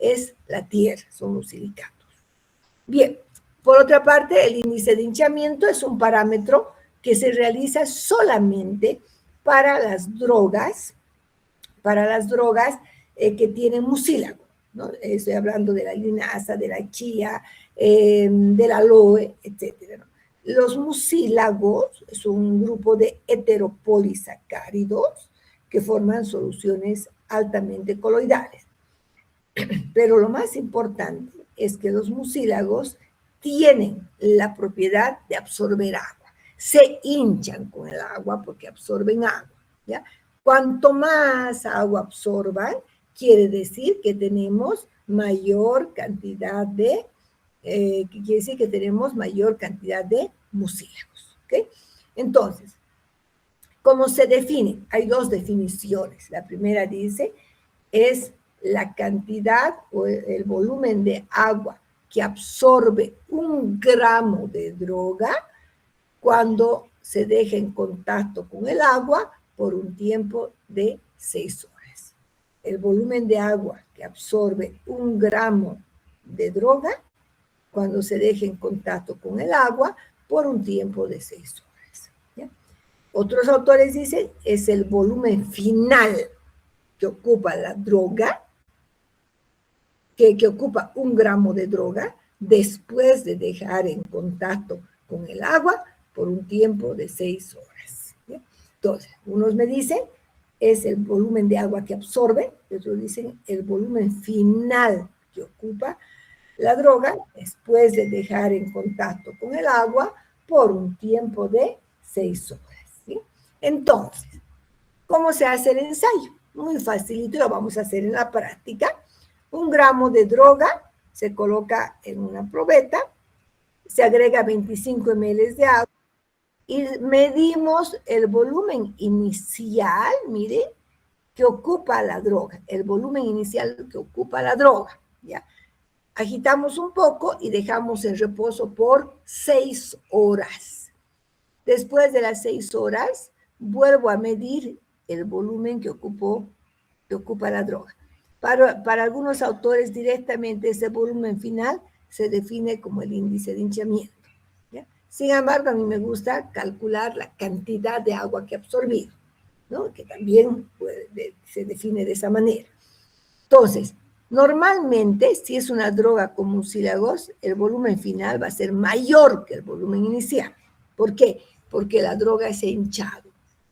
es la tierra, son los silicatos. Bien, por otra parte, el índice de hinchamiento es un parámetro que se realiza solamente para las drogas que tienen mucílago, ¿no? Estoy hablando de la linaza, de la chía, del aloe, etc., ¿no? Los mucílagos son un grupo de heteropolisacáridos que forman soluciones altamente coloidales. Pero lo más importante es que los mucílagos tienen la propiedad de absorber agua. Se hinchan con el agua porque absorben agua, ¿ya? Cuanto más agua absorban, quiere decir que tenemos mayor cantidad de, mucílagos, ¿ok? Entonces, ¿cómo se define? Hay dos definiciones. La primera dice, es la cantidad o el volumen de agua que absorbe 1 gramo de droga cuando se deja en contacto con el agua por un tiempo de 6 horas. El volumen de agua que absorbe 1 gramo de droga cuando se deja en contacto con el agua por un tiempo de 6 horas. ¿Ya? Otros autores dicen es el volumen final que ocupa la droga, que ocupa 1 gramo de droga después de dejar en contacto con el agua por un tiempo de 6 horas. ¿Ya? Entonces, unos me dicen es el volumen de agua que absorbe, otros dicen el volumen final que ocupa la droga después de dejar en contacto con el agua por un tiempo de 6 horas. ¿Sí? Entonces, ¿cómo se hace el ensayo? Muy facilito, lo vamos a hacer en la práctica. 1 gramo de droga se coloca en una probeta, se agrega 25 ml de agua y medimos el volumen inicial, mire, que ocupa la droga, el volumen inicial que ocupa la droga, ¿ya? Agitamos un poco y dejamos en reposo por 6 horas. Después de las 6 horas, vuelvo a medir el volumen que ocupa la droga. Para algunos autores directamente ese volumen final se define como el índice de hinchamiento. ¿Ya? Sin embargo, a mí me gusta calcular la cantidad de agua que he absorbido, ¿no? Que también se define de esa manera. Entonces, normalmente, si es una droga con mucílagos, el volumen final va a ser mayor que el volumen inicial. ¿Por qué? Porque la droga se ha hinchado.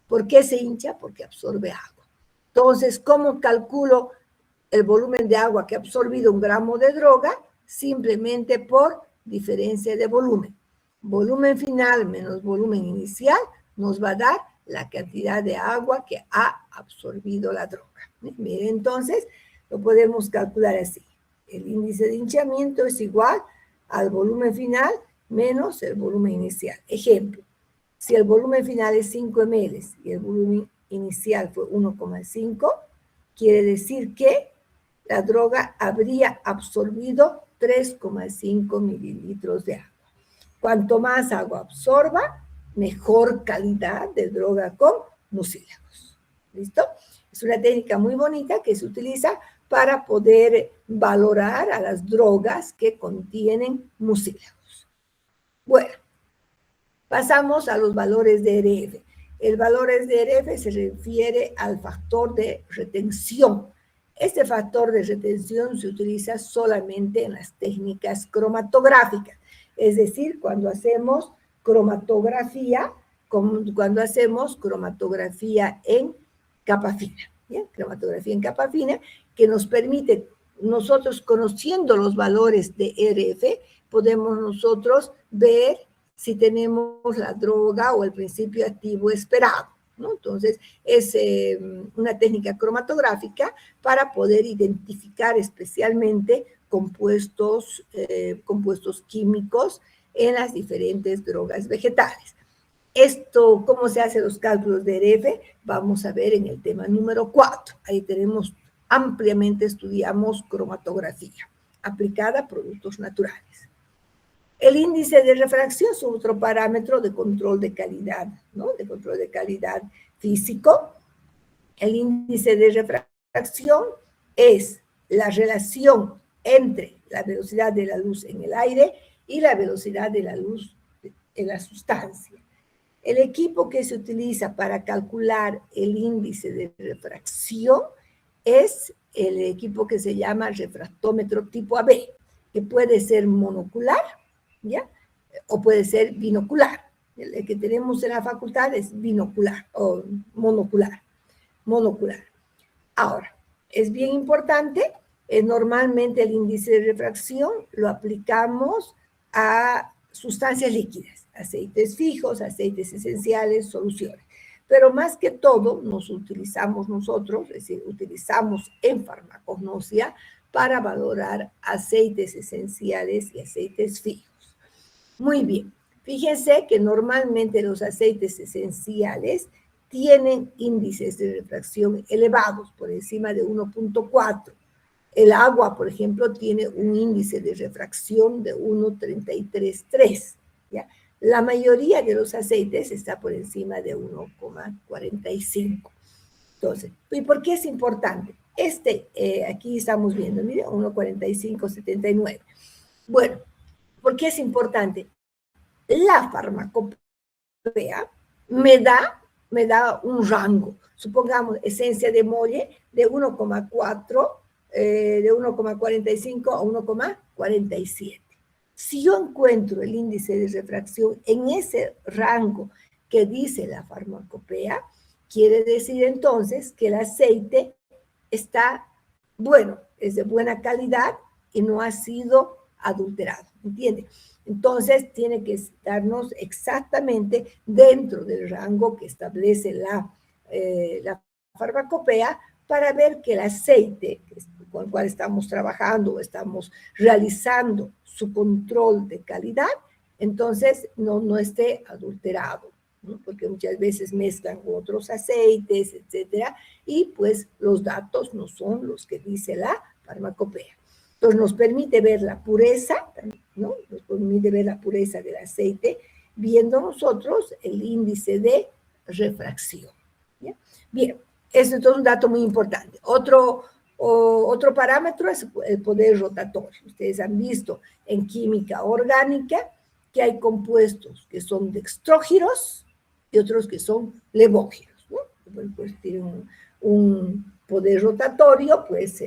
¿Por qué se hincha? Porque absorbe agua. Entonces, ¿cómo calculo el volumen de agua que ha absorbido 1 gramo de droga? Simplemente por diferencia de volumen. Volumen final menos volumen inicial nos va a dar la cantidad de agua que ha absorbido la droga. Miren, entonces, lo podemos calcular así. El índice de hinchamiento es igual al volumen final menos el volumen inicial. Ejemplo, si el volumen final es 5 ml y el volumen inicial fue 1,5, quiere decir que la droga habría absorbido 3,5 mililitros de agua. Cuanto más agua absorba, mejor calidad de droga con mucílagos. ¿Listo? Es una técnica muy bonita que se utiliza para poder valorar a las drogas que contienen mucílagos. Bueno, pasamos a los valores de ERF. El valor de ERF se refiere al factor de retención. Este factor de retención se utiliza solamente en las técnicas cromatográficas, es decir, cuando hacemos cromatografía, en capa fina, ¿bien? Cromatografía en capa fina, que nos permite, nosotros conociendo los valores de ERF, podemos nosotros ver si tenemos la droga o el principio activo esperado, ¿no? Entonces, es una técnica cromatográfica para poder identificar especialmente compuestos químicos en las diferentes drogas vegetales. Esto, ¿cómo se hacen los cálculos de ERF? Vamos a ver en el tema número 4. Ahí tenemos, ampliamente estudiamos cromatografía aplicada a productos naturales. El índice de refracción es otro parámetro de control de calidad, ¿no? De control de calidad físico. El índice de refracción es la relación entre la velocidad de la luz en el aire y la velocidad de la luz en la sustancia. El equipo que se utiliza para calcular el índice de refracción es el equipo que se llama refractómetro tipo AB, que puede ser monocular, ¿ya? O puede ser binocular. El que tenemos en la facultad es binocular o monocular. Ahora, es bien importante, normalmente el índice de refracción lo aplicamos a sustancias líquidas, aceites fijos, aceites esenciales, soluciones. Pero más que todo nos utilizamos nosotros, es decir, utilizamos en farmacognosia para valorar aceites esenciales y aceites fijos. Muy bien, fíjense que normalmente los aceites esenciales tienen índices de refracción elevados, por encima de 1.4. El agua, por ejemplo, tiene un índice de refracción de 1.333, ¿ya? La mayoría de los aceites está por encima de 1.45. Entonces, ¿y por qué es importante? Aquí estamos viendo, mire, 1.4579. Bueno, ¿por qué es importante? La farmacopea me da un rango. Supongamos esencia de molle de 1,4, de 1,45 a 1,47. Si yo encuentro el índice de refracción en ese rango que dice la farmacopea, quiere decir entonces que el aceite está bueno, es de buena calidad y no ha sido adulterado, ¿entiende? Entonces, tiene que estarnos exactamente dentro del rango que establece la farmacopea para ver que el aceite con el cual estamos trabajando o estamos realizando su control de calidad, entonces no esté adulterado, ¿no? Porque muchas veces mezclan otros aceites, etcétera, y pues los datos no son los que dice la farmacopea. Entonces nos permite ver la pureza, ¿no? Nos permite ver la pureza del aceite, viendo nosotros el índice de refracción. ¿Ya? Bien, eso es un dato muy importante. Otro parámetro es el poder rotatorio. Ustedes han visto en química orgánica que hay compuestos que son dextrógiros y otros que son levógiros, ¿no? Pues tienen un poder rotatorio pues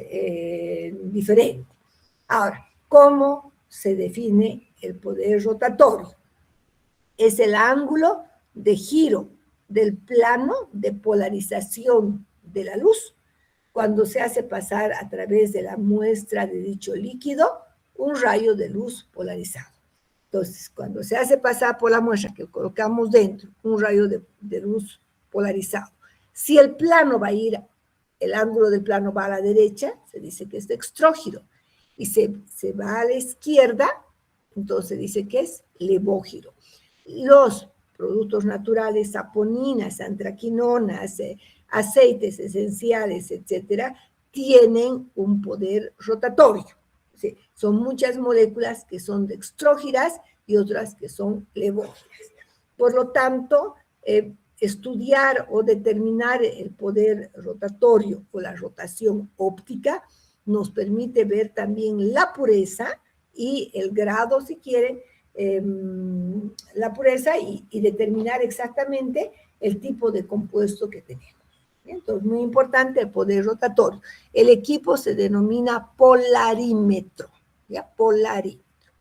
diferente. Ahora, ¿cómo se define el poder rotatorio? Es el ángulo de giro del plano de polarización de la luz cuando se hace pasar a través de la muestra de dicho líquido un rayo de luz polarizado. Entonces, cuando se hace pasar por la muestra que colocamos dentro un rayo de luz polarizado, si el plano va a ir, el ángulo del plano va a la derecha, se dice que es dextrógiro, y se va a la izquierda, entonces dice que es levógiro. Los productos naturales, saponinas, antraquinonas, aceites esenciales, etcétera, tienen un poder rotatorio. ¿Sí? Son muchas moléculas que son dextrógiras y otras que son levógiras. Por lo tanto, estudiar o determinar el poder rotatorio o la rotación óptica nos permite ver también la pureza y el grado, si quieren, la pureza y determinar exactamente el tipo de compuesto que tenemos. Entonces, muy importante el poder rotatorio. El equipo se denomina polarímetro, ¿ya? Polarímetro.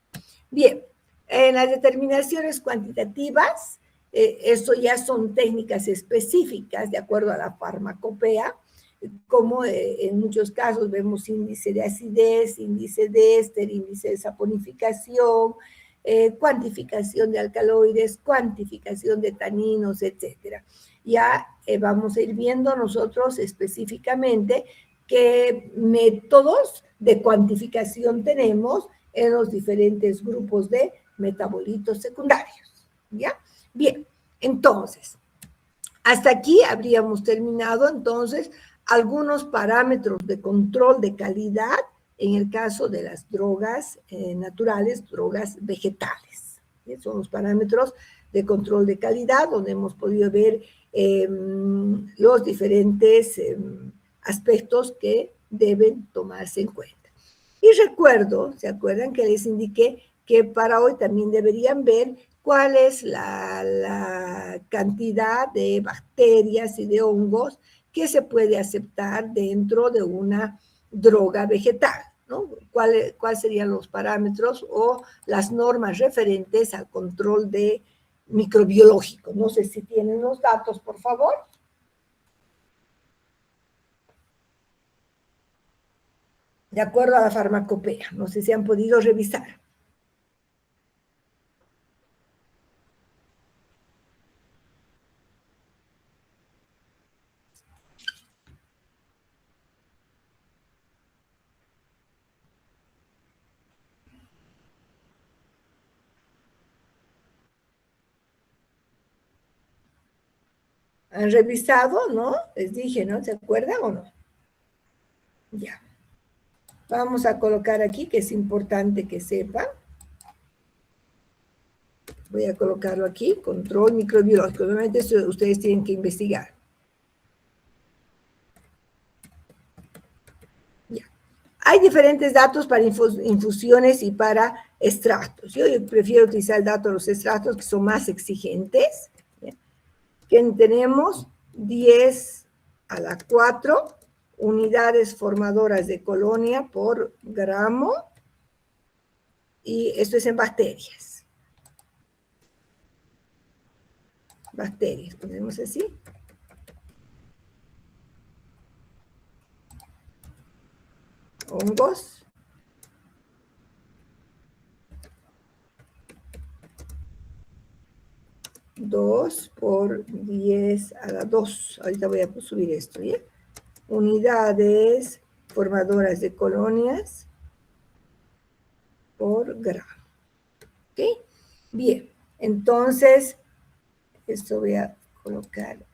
Bien, en las determinaciones cuantitativas, eso ya son técnicas específicas de acuerdo a la farmacopea, como en muchos casos vemos índice de acidez, índice de éster, índice de saponificación, cuantificación de alcaloides, cuantificación de taninos, etcétera. Ya vamos a ir viendo nosotros específicamente qué métodos de cuantificación tenemos en los diferentes grupos de metabolitos secundarios. ¿Ya? Bien, entonces, hasta aquí habríamos terminado entonces algunos parámetros de control de calidad en el caso de las drogas naturales, drogas vegetales. Son los parámetros de control de calidad, donde hemos podido ver los diferentes aspectos que deben tomarse en cuenta. Y recuerdo, ¿se acuerdan que les indiqué que para hoy también deberían ver cuál es la cantidad de bacterias y de hongos que se puede aceptar dentro de una droga vegetal, ¿no? ¿Cuáles serían los parámetros o las normas referentes al control de microbiológico? No sé si tienen los datos, por favor. De acuerdo a la farmacopea, no sé si han podido revisar. ¿Han revisado, no? Les dije, ¿no? ¿Se acuerdan o no? Ya. Vamos a colocar aquí, que es importante que sepan. Voy a colocarlo aquí, control microbiológico. Obviamente eso ustedes tienen que investigar. Ya. Hay diferentes datos para infusiones y para extractos. Yo prefiero utilizar el dato de los extractos, que son más exigentes. ¿Ya? Que tenemos 10 a la 4 unidades formadoras de colonia por gramo, y esto es en bacterias. Bacterias, ponemos así. Hongos. Dos por 10 a la 2. Ahorita voy a subir esto, ¿ya? Unidades formadoras de colonias por gramo. ¿Ok? Bien, entonces, esto voy a colocar.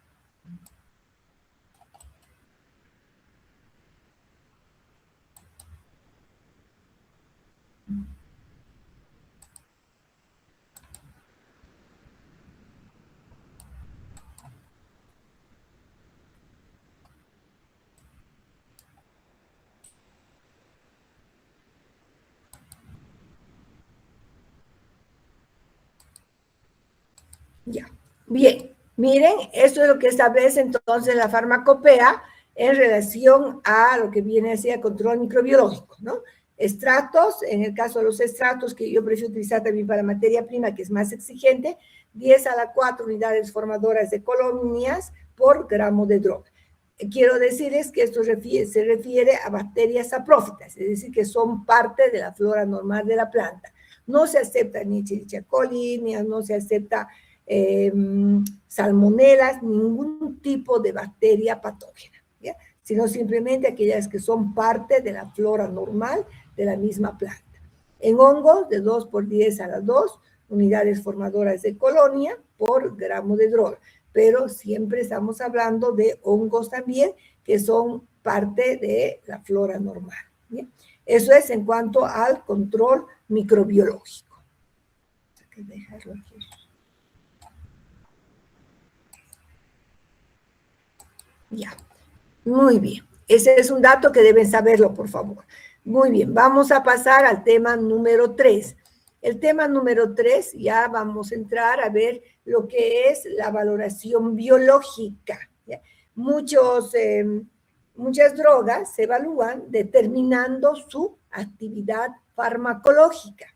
Ya. Bien, miren, esto es lo que establece entonces la farmacopea en relación a lo que viene a ser control microbiológico, ¿no? Extractos, en el caso de los extractos, que yo prefiero utilizar también para materia prima, que es más exigente, 10 a la 4 unidades formadoras de colonias por gramo de droga. Quiero decirles que esto se refiere a bacterias saprófitas, es decir, que son parte de la flora normal de la planta. No se acepta ni Escherichia coli, ni no se acepta salmonelas, ningún tipo de bacteria patógena, ¿ya? Sino simplemente aquellas que son parte de la flora normal de la misma planta. En hongos, de 2 por 10 a la 2 unidades formadoras de colonia por gramo de droga. Pero siempre estamos hablando de hongos también, que son parte de la flora normal. ¿Bien? Eso es en cuanto al control microbiológico. Hay que dejarlo aquí. Ya, muy bien. Ese es un dato que deben saberlo, por favor. Muy bien, vamos a pasar al tema número 3. El tema número 3, ya vamos a entrar a ver lo que es la valoración biológica. ¿Ya? Muchas drogas se evalúan determinando su actividad farmacológica.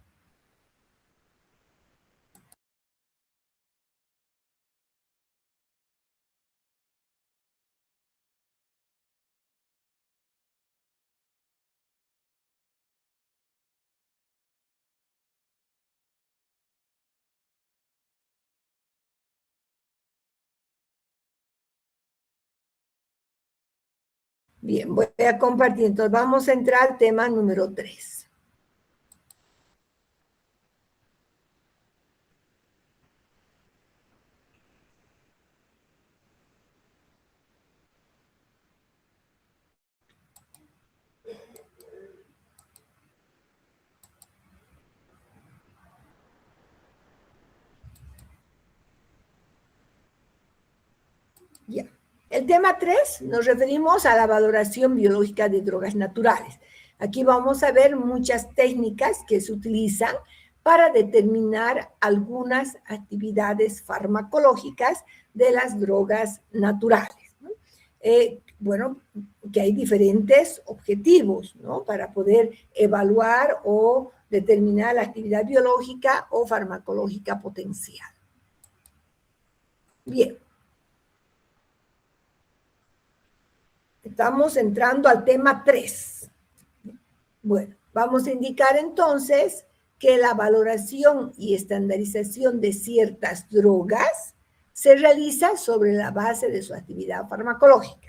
Bien, voy a compartir. Entonces, vamos a entrar al tema número 3. Ya. El tema 3 nos referimos a la valoración biológica de drogas naturales. Aquí vamos a ver muchas técnicas que se utilizan para determinar algunas actividades farmacológicas de las drogas naturales. Bueno, que hay diferentes objetivos, ¿no? Para poder evaluar o determinar la actividad biológica o farmacológica potencial. Bien. Estamos entrando al tema 3. Bueno, vamos a indicar entonces que la valoración y estandarización de ciertas drogas se realiza sobre la base de su actividad farmacológica.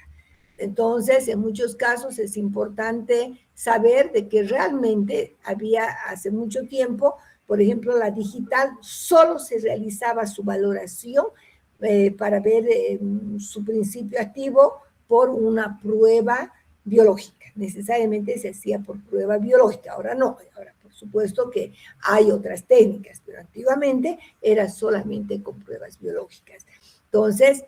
Entonces, en muchos casos es importante saber de que realmente había hace mucho tiempo, por ejemplo, la digital, solo se realizaba su valoración para ver su principio activo por una prueba biológica. Necesariamente se hacía por prueba biológica, ahora no. Ahora, por supuesto que hay otras técnicas, pero antiguamente era solamente con pruebas biológicas. Entonces,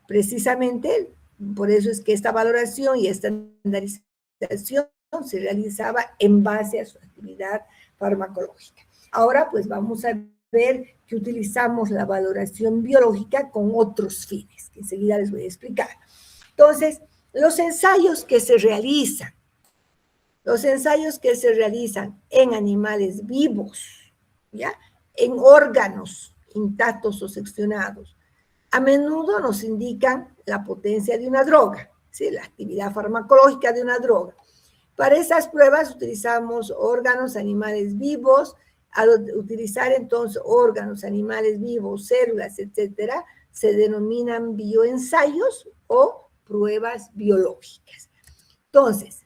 precisamente, por eso es que esta valoración y estandarización se realizaba en base a su actividad farmacológica. Ahora, pues vamos a ver que utilizamos la valoración biológica con otros fines, que enseguida les voy a explicar. Entonces, los ensayos que se realizan en animales vivos, ¿ya? En órganos intactos o seccionados, a menudo nos indican la potencia de una droga, ¿sí? La actividad farmacológica de una droga. Para esas pruebas utilizamos órganos, animales vivos. Al utilizar entonces órganos, animales vivos, células, etcétera, se denominan bioensayos o pruebas biológicas. Entonces,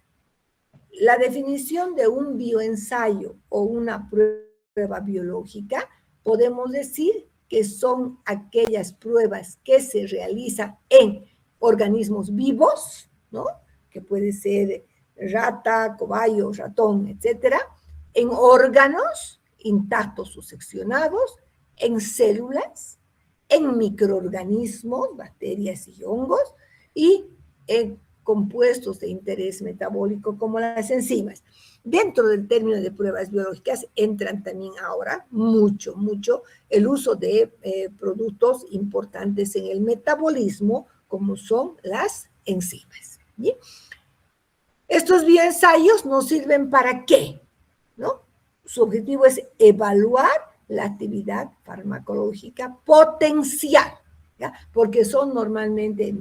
la definición de un bioensayo o una prueba biológica, podemos decir que son aquellas pruebas que se realizan en organismos vivos, ¿no? Que puede ser rata, cobayo, ratón, etcétera, en órganos intactos o seccionados, en células, en microorganismos, bacterias y hongos, y en compuestos de interés metabólico como las enzimas. Dentro del término de pruebas biológicas entran también ahora mucho el uso de productos importantes en el metabolismo, como son las enzimas. ¿Bien? Estos bioensayos nos sirven ¿para qué? ¿No? Su objetivo es evaluar la actividad farmacológica potencial, ¿ya? Porque son normalmente,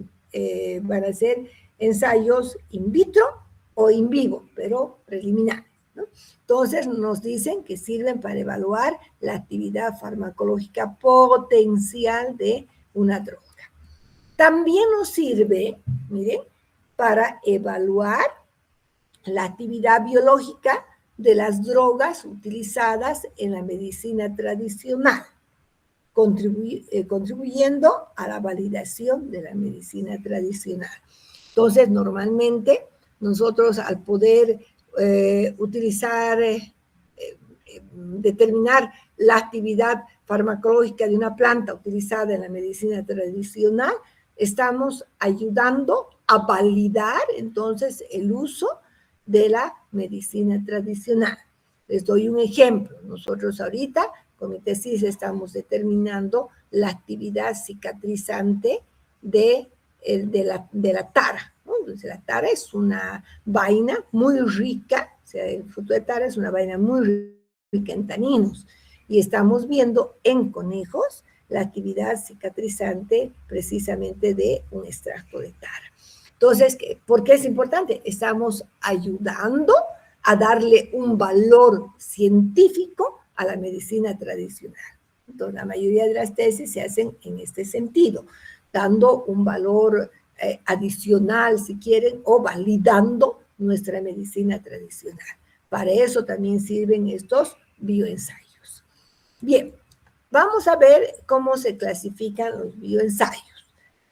van a ser ensayos in vitro o in vivo, pero preliminares, ¿no? Entonces nos dicen que sirven para evaluar la actividad farmacológica potencial de una droga. También nos sirve, miren, para evaluar la actividad biológica de las drogas utilizadas en la medicina tradicional, contribuyendo a la validación de la medicina tradicional. Entonces, normalmente, nosotros al poder utilizar, determinar la actividad farmacológica de una planta utilizada en la medicina tradicional, estamos ayudando a validar entonces el uso de la medicina tradicional. Les doy un ejemplo. Nosotros ahorita, con mi tesis, estamos determinando la actividad cicatrizante de la tara, ¿no? Entonces, la tara es una vaina muy rica, o sea, el fruto de tara es una vaina muy rica en taninos, y estamos viendo en conejos la actividad cicatrizante precisamente de un extracto de tara. Entonces, ¿por qué es importante? Estamos ayudando a darle un valor científico a la medicina tradicional. Entonces, la mayoría de las tesis se hacen en este sentido, dando un valor adicional, si quieren, o validando nuestra medicina tradicional. Para eso también sirven estos bioensayos. Bien, vamos a ver cómo se clasifican los bioensayos.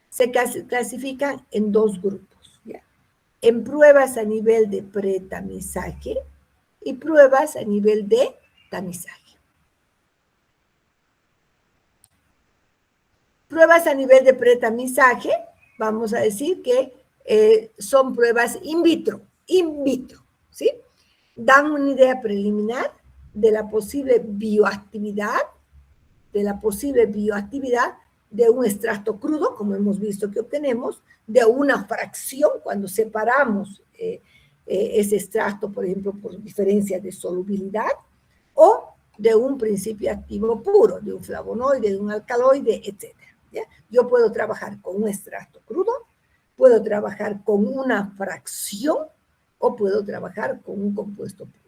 Se clasifican en dos grupos, ¿ya? En pruebas a nivel de pretamizaje y pruebas a nivel de tamizaje. Pruebas a nivel de pretamizaje, vamos a decir que son pruebas in vitro, ¿sí? Dan una idea preliminar de la posible bioactividad, de un extracto crudo, como hemos visto que obtenemos, de una fracción cuando separamos ese extracto, por ejemplo, por diferencia de solubilidad, o de un principio activo puro, de un flavonoide, de un alcaloide, etc. ¿Ya? Yo puedo trabajar con un extracto crudo, puedo trabajar con una fracción o puedo trabajar con un compuesto puro.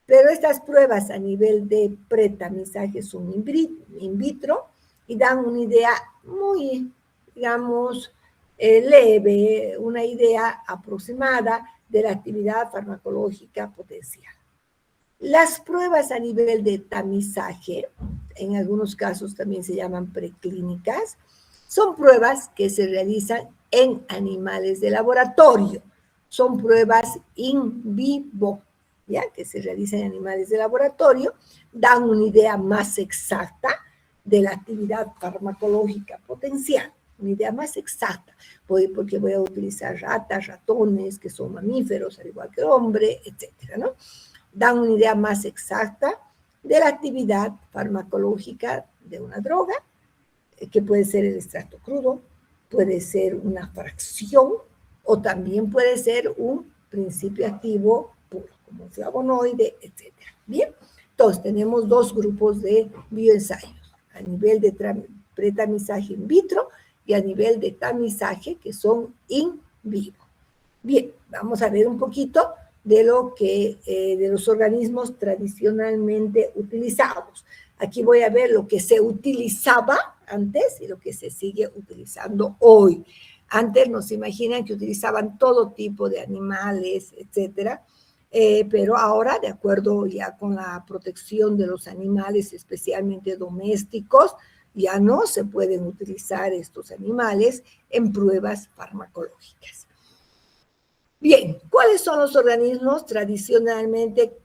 Pero estas pruebas a nivel de pretamizaje son in vitro y dan una idea muy, digamos, leve, una idea aproximada de la actividad farmacológica potencial. Las pruebas a nivel de tamizaje, en algunos casos también se llaman preclínicas, son pruebas que se realizan en animales de laboratorio. Son pruebas in vivo, ¿ya? Que se realizan en animales de laboratorio, dan una idea más exacta de la actividad farmacológica potencial, una idea más exacta, porque voy a utilizar ratas, ratones, que son mamíferos, al igual que el hombre, etcétera, ¿no? Dan una idea más exacta de la actividad farmacológica de una droga, que puede ser el extracto crudo, puede ser una fracción, o también puede ser un principio activo puro, como un flavonoide, etc. Bien, entonces tenemos dos grupos de bioensayos, a nivel de pretamizaje in vitro y a nivel de tamizaje que son in vivo. Bien, vamos a ver un poquito de de los organismos tradicionalmente utilizados. Aquí voy a ver lo que se utilizaba antes y lo que se sigue utilizando hoy. Antes nos imaginan que utilizaban todo tipo de animales, etcétera, pero ahora, de acuerdo ya con la protección de los animales, especialmente domésticos, ya no se pueden utilizar estos animales en pruebas farmacológicas. Bien, ¿cuáles son los organismos tradicionalmente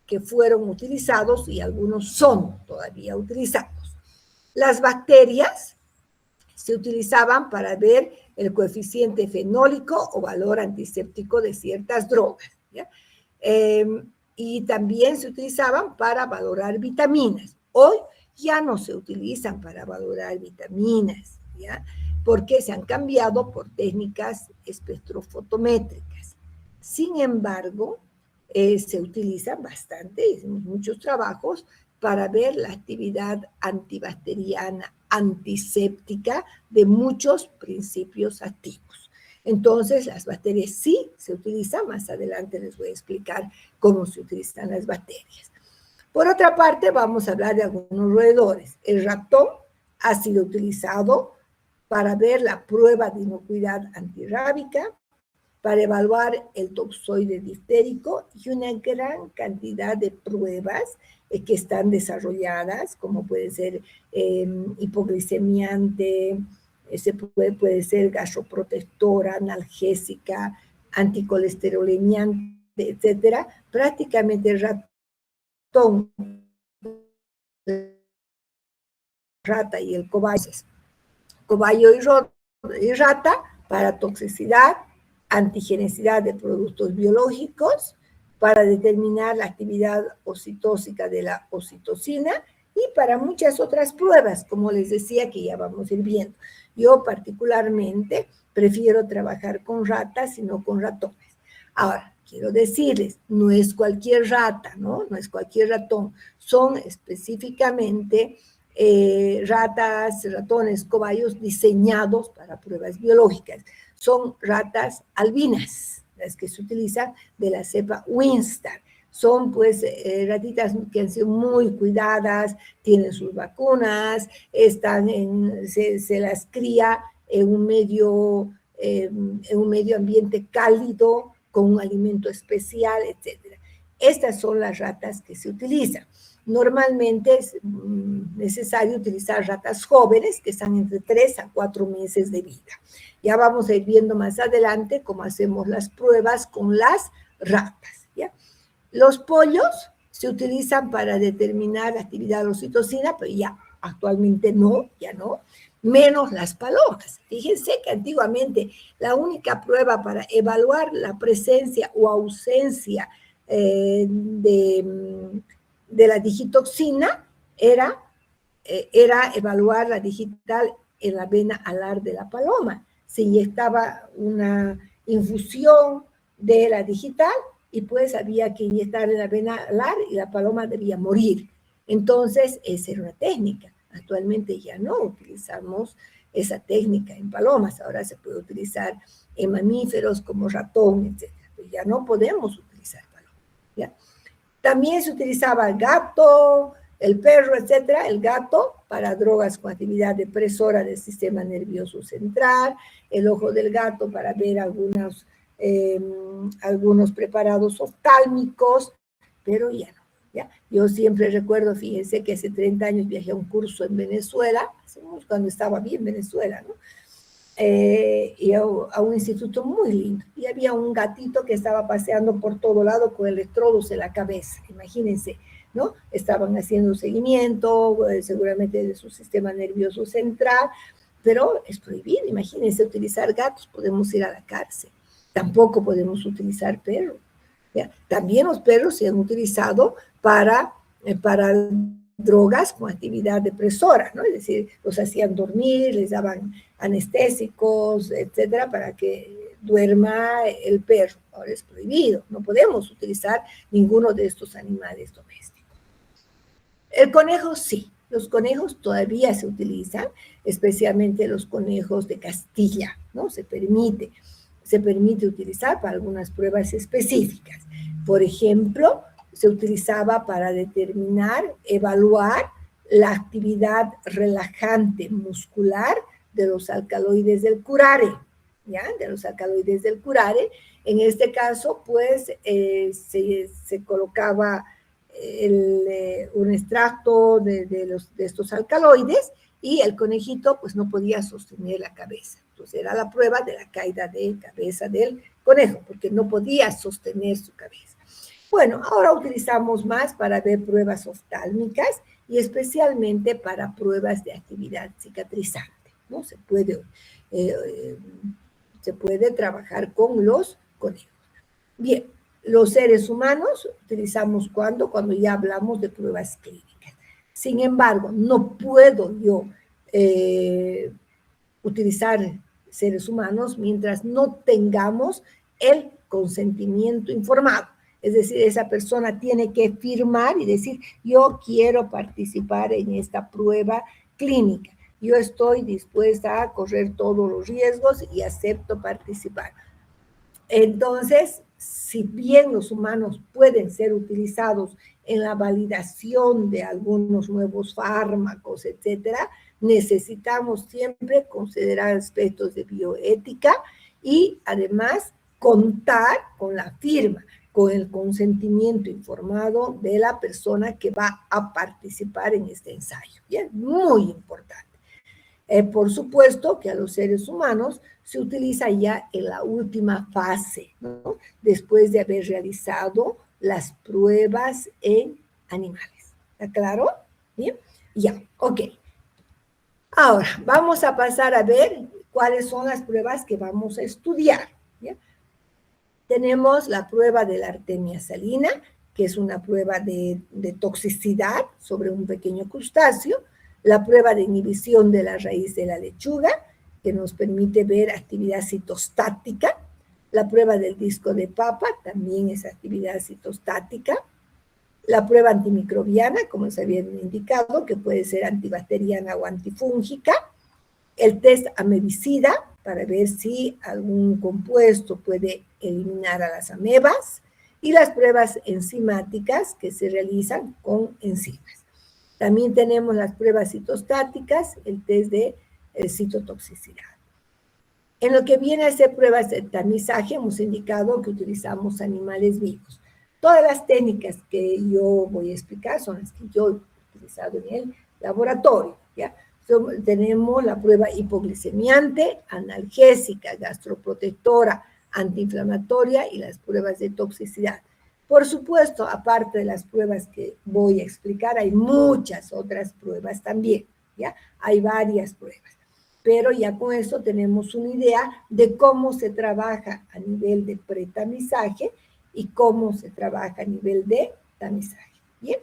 que fueron utilizados y algunos son todavía utilizados? Las bacterias se utilizaban para ver el coeficiente fenólico o valor antiséptico de ciertas drogas, ¿ya? Y también se utilizaban para valorar vitaminas. Hoy ya no se utilizan para valorar vitaminas, ¿ya? Porque se han cambiado por técnicas espectrofotométricas. Sin embargo, se utilizan bastante, en muchos trabajos, para ver la actividad antibacteriana, antiséptica de muchos principios activos. Entonces, las bacterias sí se utilizan, más adelante les voy a explicar cómo se utilizan las bacterias. Por otra parte, vamos a hablar de algunos roedores. El ratón ha sido utilizado para ver la prueba de inocuidad antirrábica, para evaluar el toxoide diftérico y una gran cantidad de pruebas que están desarrolladas, como puede ser hipoglicemiante, puede ser gastroprotectora, analgésica, anticolesterolemiante, etcétera. Prácticamente el ratón, rata y el cobayo y rata para toxicidad, antigenicidad de productos biológicos, para determinar la actividad oxitóxica de la oxitocina y para muchas otras pruebas, como les decía, que ya vamos a ir viendo. Yo particularmente prefiero trabajar con ratas y no con ratones. Ahora, quiero decirles, no es cualquier rata, ¿no? No es cualquier ratón. Son específicamente ratas, ratones, cobayos diseñados para pruebas biológicas. Son ratas albinas, las que se utilizan de la cepa Winstar. Son pues ratitas que han sido muy cuidadas, tienen sus vacunas, se las cría en un medio ambiente cálido, con un alimento especial, etc. Estas son las ratas que se utilizan. Normalmente es necesario utilizar ratas jóvenes que están entre 3 a 4 meses de vida. Ya vamos a ir viendo más adelante cómo hacemos las pruebas con las ratas, ¿ya? Los pollos se utilizan para determinar la actividad de la oxitocina, pero ya actualmente no, ya no. menos las palomas. Fíjense que antiguamente la única prueba para evaluar la presencia o ausencia de la digitoxina era evaluar la digital en la vena alar de la paloma. Se inyectaba una infusión de la digital y pues había que inyectar en la vena alar y la paloma debía morir. Entonces, esa era una técnica. Actualmente ya no utilizamos esa técnica en palomas. Ahora se puede utilizar en mamíferos como ratón, etc. Pero ya no podemos utilizar palomas, ¿ya? También se utilizaba el gato, el perro, etcétera, el gato para drogas con actividad depresora del sistema nervioso central, el ojo del gato para ver algunos preparados oftálmicos, pero ya no. ¿Ya? Yo siempre recuerdo, fíjense que hace 30 años viajé a un curso en Venezuela, cuando estaba bien Venezuela, ¿no? Y a un instituto muy lindo. Y había un gatito que estaba paseando por todo lado con electrodos en la cabeza, imagínense, ¿no? Estaban haciendo seguimiento, seguramente de su sistema nervioso central, pero es prohibido, imagínense, utilizar gatos, podemos ir a la cárcel. Tampoco podemos utilizar perros. ¿Ya? También los perros se han utilizado para drogas con actividad depresora, ¿no? Es decir, los hacían dormir, les daban anestésicos, etcétera, para que duerma el perro. Ahora es prohibido, no podemos utilizar ninguno de estos animales domésticos. El conejo sí, los conejos todavía se utilizan, especialmente los conejos de Castilla, ¿no? Se permite utilizar para algunas pruebas específicas. Por ejemplo, se utilizaba para evaluar la actividad relajante muscular de los alcaloides del curare, ¿ya? De los alcaloides del curare. En este caso, pues, se colocaba un extracto de estos alcaloides y el conejito, pues, no podía sostener la cabeza. Entonces, era la prueba de la caída de cabeza del conejo, porque no podía sostener su cabeza. Bueno, ahora utilizamos más para ver pruebas oftálmicas y especialmente para pruebas de actividad cicatrizante, ¿no? Se puede trabajar con los conejos. Bien, los seres humanos utilizamos cuando ya hablamos de pruebas clínicas. Sin embargo, no puedo yo utilizar seres humanos mientras no tengamos el consentimiento informado. Es decir, esa persona tiene que firmar y decir, yo quiero participar en esta prueba clínica. Yo estoy dispuesta a correr todos los riesgos y acepto participar. Entonces, si bien los humanos pueden ser utilizados en la validación de algunos nuevos fármacos, etcétera, necesitamos siempre considerar aspectos de bioética y además contar con la firma, con el consentimiento informado de la persona que va a participar en este ensayo. Bien, muy importante. Por supuesto que a los seres humanos se utiliza ya en la última fase, ¿no? Después de haber realizado las pruebas en animales. ¿Está claro? Bien, ya, ok. Ahora, vamos a pasar a ver cuáles son las pruebas que vamos a estudiar. ¿Ya? Tenemos la prueba de la artemia salina, que es una prueba de toxicidad sobre un pequeño crustáceo, la prueba de inhibición de la raíz de la lechuga, que nos permite ver actividad citostática, la prueba del disco de papa, también es actividad citostática, la prueba antimicrobiana, como se había indicado, que puede ser antibacteriana o antifúngica, el test amebicida, para ver si algún compuesto puede eliminar a las amebas, y las pruebas enzimáticas que se realizan con enzimas. También tenemos las pruebas citostáticas, el test de citotoxicidad. En lo que viene a ser pruebas de tamizaje, hemos indicado que utilizamos animales vivos. Todas las técnicas que yo voy a explicar son las que yo he utilizado en el laboratorio, ¿ya? Tenemos la prueba hipoglicemiante, analgésica, gastroprotectora, antiinflamatoria y las pruebas de toxicidad. Por supuesto, aparte de las pruebas que voy a explicar, hay muchas otras pruebas también, ¿ya? Hay varias pruebas. pero ya con eso tenemos una idea de cómo se trabaja a nivel de pretamizaje y cómo se trabaja a nivel de tamizaje. Bien,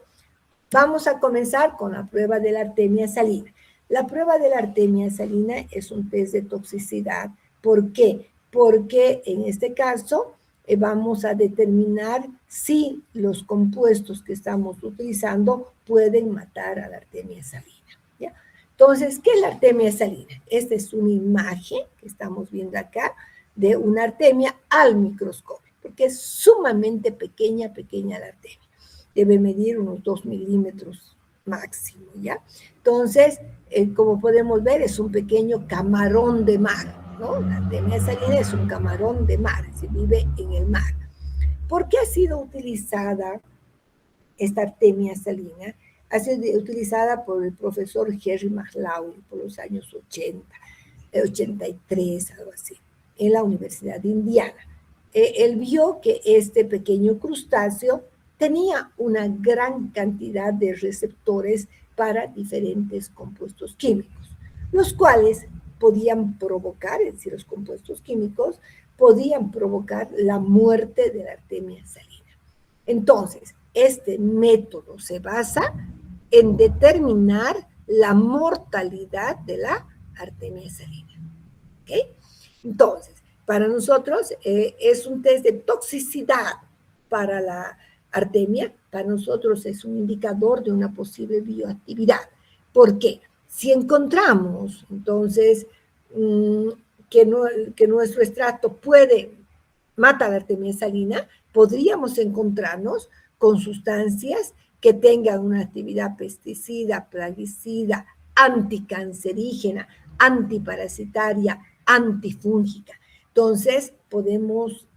vamos a comenzar con la prueba de la artemia salina. La prueba de la artemia salina es un test de toxicidad. ¿Por qué? Porque en este caso vamos a determinar si los compuestos que estamos utilizando pueden matar a la artemia salina. ¿Ya? Entonces, ¿qué es la artemia salina? Esta es una imagen que estamos viendo acá de una artemia al microscopio, porque es sumamente pequeña la artemia. Debe medir unos 2 milímetros máximo, ¿ya? Entonces, como podemos ver, es un pequeño camarón de mar, ¿no? La artemia salina es un camarón de mar, se vive en el mar. ¿Por qué ha sido utilizada esta artemia salina? Ha sido utilizada por el profesor Henry McLaughlin por los años 80, 83, algo así, en la Universidad de Indiana. Él vio que este pequeño crustáceo tenía una gran cantidad de receptores para diferentes compuestos químicos, los cuales podían provocar, es decir, los compuestos químicos podían provocar la muerte de la artemia salina. Entonces, este método se basa en determinar la mortalidad de la artemia salina. ¿Ok? Entonces, para nosotros es un test de toxicidad para la artemia, para nosotros es un indicador de una posible bioactividad. ¿Por qué? Si encontramos, entonces, que nuestro extracto mata la artemia salina, podríamos encontrarnos con sustancias que tengan una actividad pesticida, plaguicida, anticancerígena, antiparasitaria, antifúngica. Entonces, podemos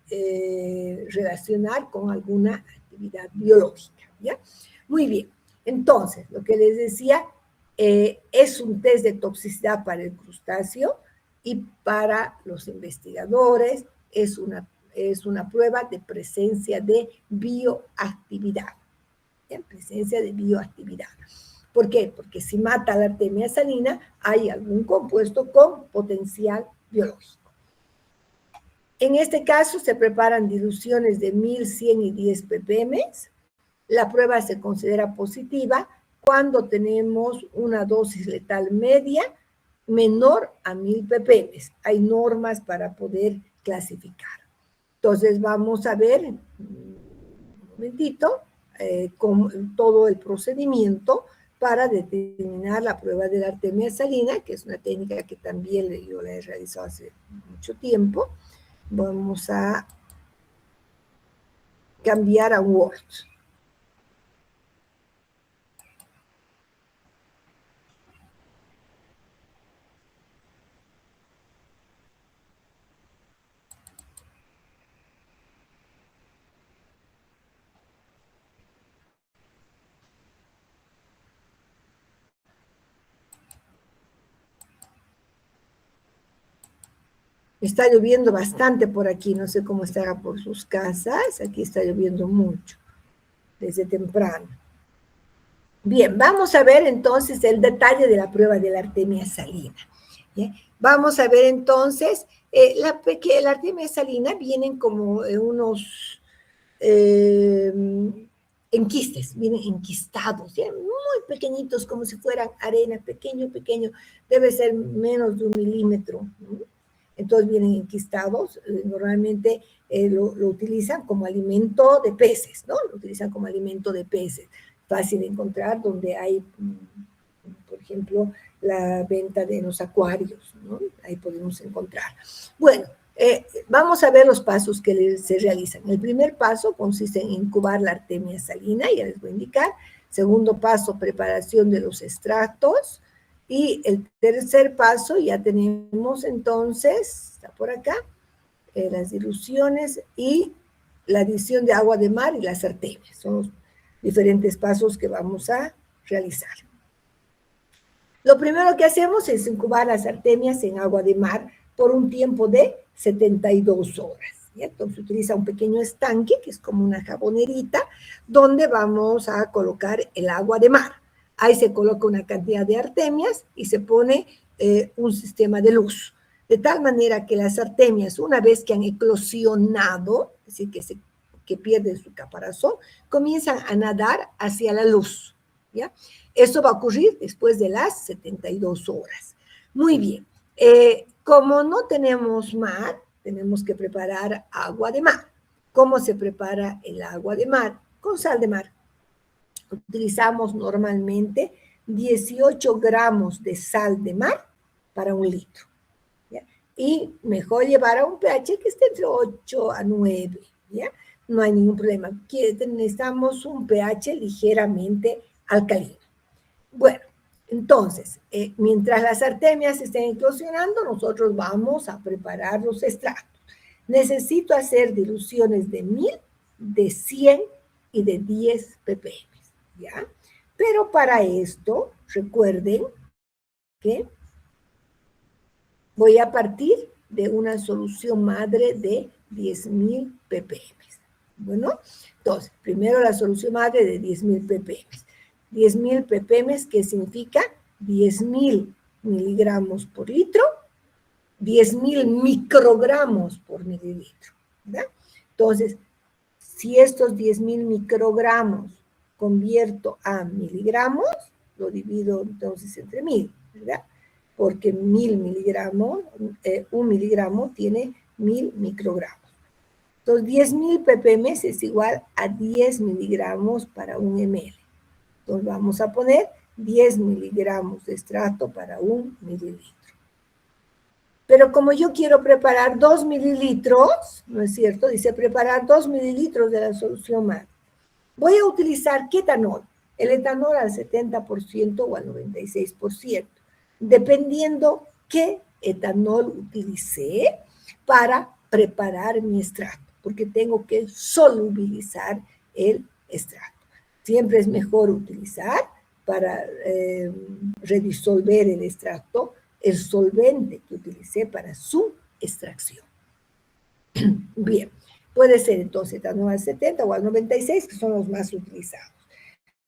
relacionar con alguna actividad biológica, ¿ya? Muy bien. Entonces, lo que les decía, es un test de toxicidad para el crustáceo y para los investigadores es una prueba de presencia de bioactividad. ¿Bien? Presencia de bioactividad. ¿Por qué? Porque si mata la artemia salina, hay algún compuesto con potencial biológico. En este caso se preparan diluciones de 1100 y 10 ppm. La prueba se considera positiva cuando tenemos una dosis letal media menor a 1000 ppm. Hay normas para poder clasificar. Entonces vamos a ver, un momentito, con todo el procedimiento para determinar la prueba de la artemia salina, que es una técnica que también yo la he realizado hace mucho tiempo. Vamos a cambiar a Word. Está lloviendo bastante por aquí, no sé cómo estará por sus casas, aquí está lloviendo mucho, desde temprano. Bien, vamos a ver entonces el detalle de la prueba de la artemia salina. ¿Bien? Vamos a ver entonces, la artemia salina vienen como unos enquistes, vienen enquistados, ¿sí? Muy pequeñitos, como si fueran arena, pequeño, debe ser menos de 1 milímetro, ¿no? Entonces vienen enquistados, normalmente lo utilizan como alimento de peces, ¿no? Lo utilizan como alimento de peces, fácil de encontrar donde hay, por ejemplo, la venta de los acuarios, ¿no? Ahí podemos encontrar. Bueno, vamos a ver los pasos que se realizan. El primer paso consiste en incubar la artemia salina, ya les voy a indicar. Segundo paso, preparación de los extractos. Y el tercer paso ya tenemos entonces, está por acá, las diluciones y la adición de agua de mar y las artemias. Son los diferentes pasos que vamos a realizar. Lo primero que hacemos es incubar las artemias en agua de mar por un tiempo de 72 horas. ¿Ya? Entonces se utiliza un pequeño estanque, que es como una jabonerita, donde vamos a colocar el agua de mar. Ahí se coloca una cantidad de artemias y se pone un sistema de luz. De tal manera que las artemias, una vez que han eclosionado, es decir, que pierden su caparazón, comienzan a nadar hacia la luz. ¿Ya? Eso va a ocurrir después de las 72 horas. Muy bien. Como no tenemos mar, tenemos que preparar agua de mar. ¿Cómo se prepara el agua de mar? Con sal de mar. Utilizamos normalmente 18 gramos de sal de mar para 1 litro. ¿Ya? Y mejor llevar a un pH que esté entre 8 a 9. ¿Ya? No hay ningún problema. Necesitamos un pH ligeramente alcalino. Bueno, entonces, mientras las artemias estén eclosionando, nosotros vamos a preparar los extractos. Necesito hacer diluciones de 1000, de 100 y de 10 ppm, ¿ya? Pero para esto, recuerden que voy a partir de una solución madre de 10.000 ppm. Bueno, entonces, primero la solución madre de 10.000 ppm. 10.000 ppm, que significa 10.000 miligramos por litro, 10.000 microgramos por mililitro, ¿verdad? Entonces, si estos 10.000 microgramos convierto a miligramos, lo divido entonces entre 1000, ¿verdad? Porque 1000 miligramos, 1 miligramo tiene 1000 microgramos. Entonces, 10.000 ppm es igual a 10 miligramos para 1 ml. Entonces, vamos a poner 10 miligramos de extracto para 1 mililitro. Pero como yo quiero preparar 2 mililitros, ¿no es cierto? Dice preparar 2 mililitros de la solución madre. Voy a utilizar ¿qué etanol? El etanol al 70% o al 96%, dependiendo qué etanol utilicé para preparar mi extracto, porque tengo que solubilizar el extracto. Siempre es mejor utilizar para redisolver el extracto el solvente que utilicé para su extracción. Bien, puede ser entonces etanol al 70 o al 96, que son los más utilizados.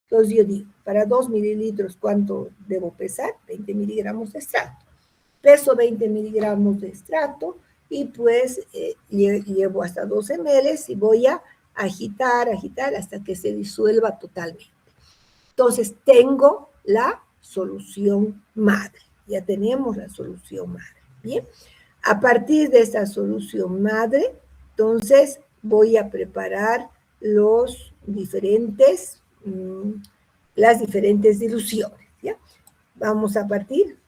Entonces yo digo, para 2 mililitros, ¿cuánto debo pesar? 20 miligramos de extracto. Peso 20 miligramos de extracto y pues llevo hasta 12 ml y voy a agitar hasta que se disuelva totalmente. Entonces tengo la solución madre. Ya tenemos la solución madre. Bien. A partir de esta solución madre, entonces voy a preparar las diferentes diluciones. ¿Ya? Vamos a partir,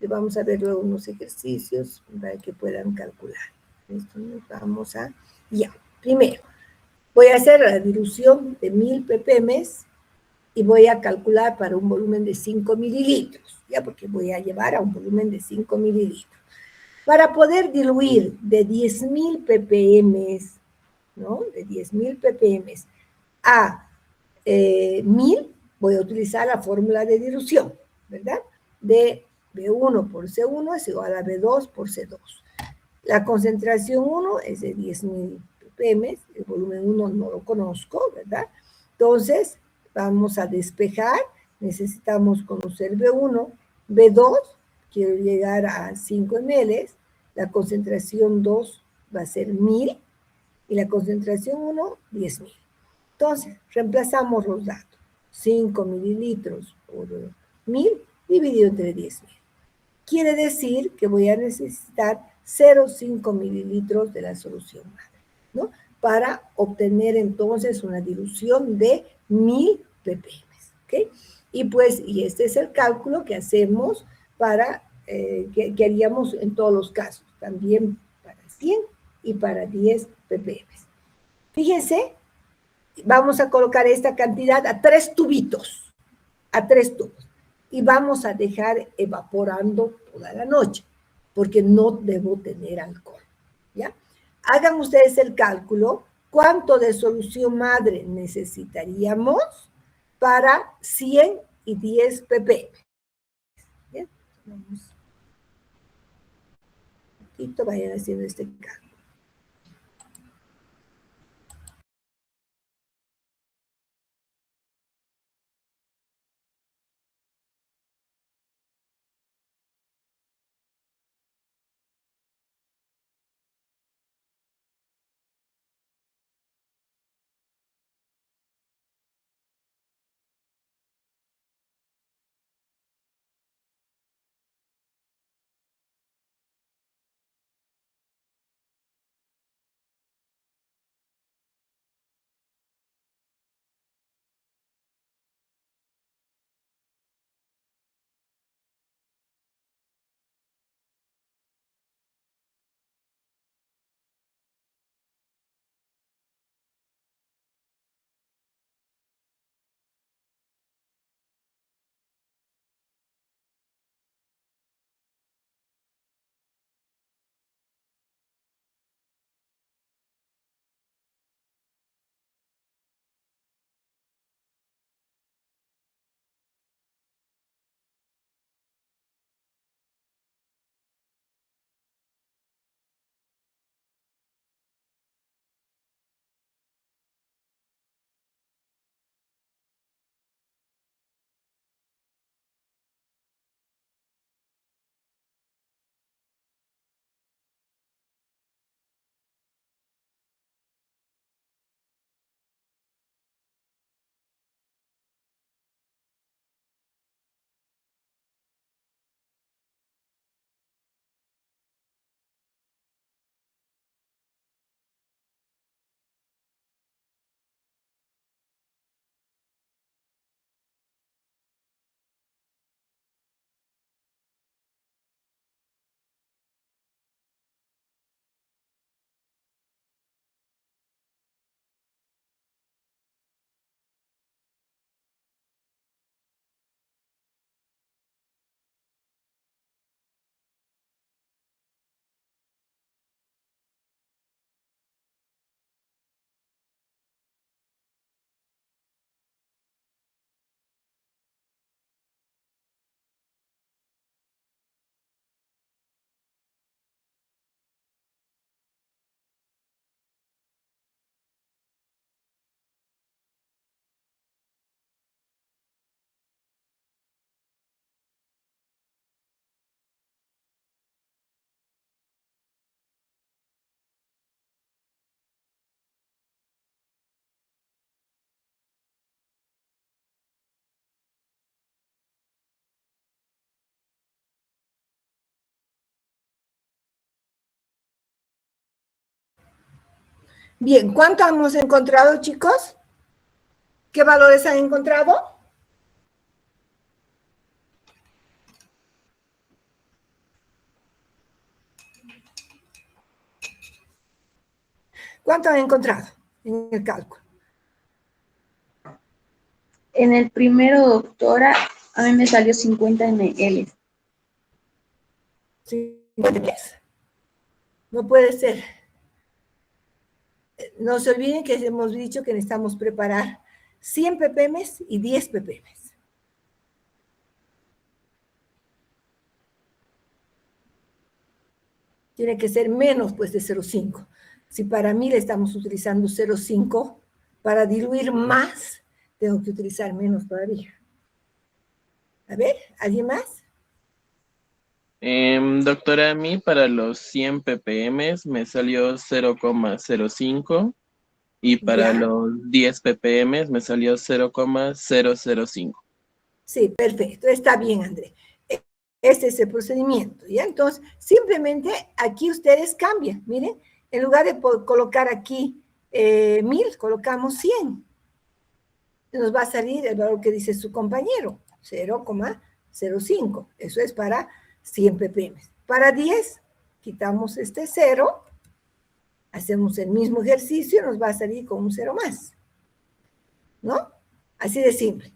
vamos a ver luego unos ejercicios para que puedan calcular. Esto nos vamos a, ya, primero, voy a hacer la dilución de 1000 ppm y voy a calcular para un volumen de 5 mililitros, ya, porque voy a llevar a un volumen de 5 mililitros. Para poder diluir de 10.000 ppm, ¿no? De 10.000 ppm a 1000, voy a utilizar la fórmula de dilución, ¿verdad? De B1 por C1 es igual a B2 por C2. La concentración 1 es de 10.000 ppm, el volumen 1 no lo conozco, ¿verdad? Entonces, vamos a despejar, necesitamos conocer B1, B2, quiero llegar a 5 ml, la concentración 2 va a ser 1000 y la concentración 1, 10.000. Entonces, reemplazamos los datos. 5 mililitros por 1000 dividido entre 10.000. Quiere decir que voy a necesitar 0,5 mililitros de la solución madre, ¿no? Para obtener entonces una dilución de 1000 ppm, ¿ok? Y pues, y este es el cálculo que hacemos para, que haríamos en todos los casos, también para 100 y para 10 ppm. Fíjense, vamos a colocar esta cantidad a 3 tubitos, a 3 tubos. Y vamos a dejar evaporando toda la noche, porque no debo tener alcohol, ¿ya? Hagan ustedes el cálculo, ¿cuánto de solución madre necesitaríamos para 100 y 10 ppm? ¿Bien? Vamos un poquito, vayan haciendo este cálculo. Bien, ¿cuánto hemos encontrado, chicos? ¿Qué valores han encontrado? ¿Cuánto han encontrado en el cálculo? En el primero, doctora, a mí me salió 50 ml. 53. No puede ser. No se olviden que hemos dicho que necesitamos preparar 100 ppm y 10 ppm. Tiene que ser menos pues de 0,5. Si para 1000 estamos utilizando 0,5, para diluir más, tengo que utilizar menos todavía. A ver, ¿alguien más? Doctora, a mí para los 100 ppm me salió 0,05 y para ¿Ya? los 10 ppm me salió 0,005. Sí, perfecto, está bien, André. Este es el procedimiento, ¿ya? Entonces, simplemente aquí ustedes cambian, miren, en lugar de colocar aquí 1000, colocamos 100. Nos va a salir el valor que dice su compañero, 0,05. Eso es para 100 ppm. Para 10, quitamos este 0, hacemos el mismo ejercicio, nos va a salir con un 0 más. ¿No? Así de simple.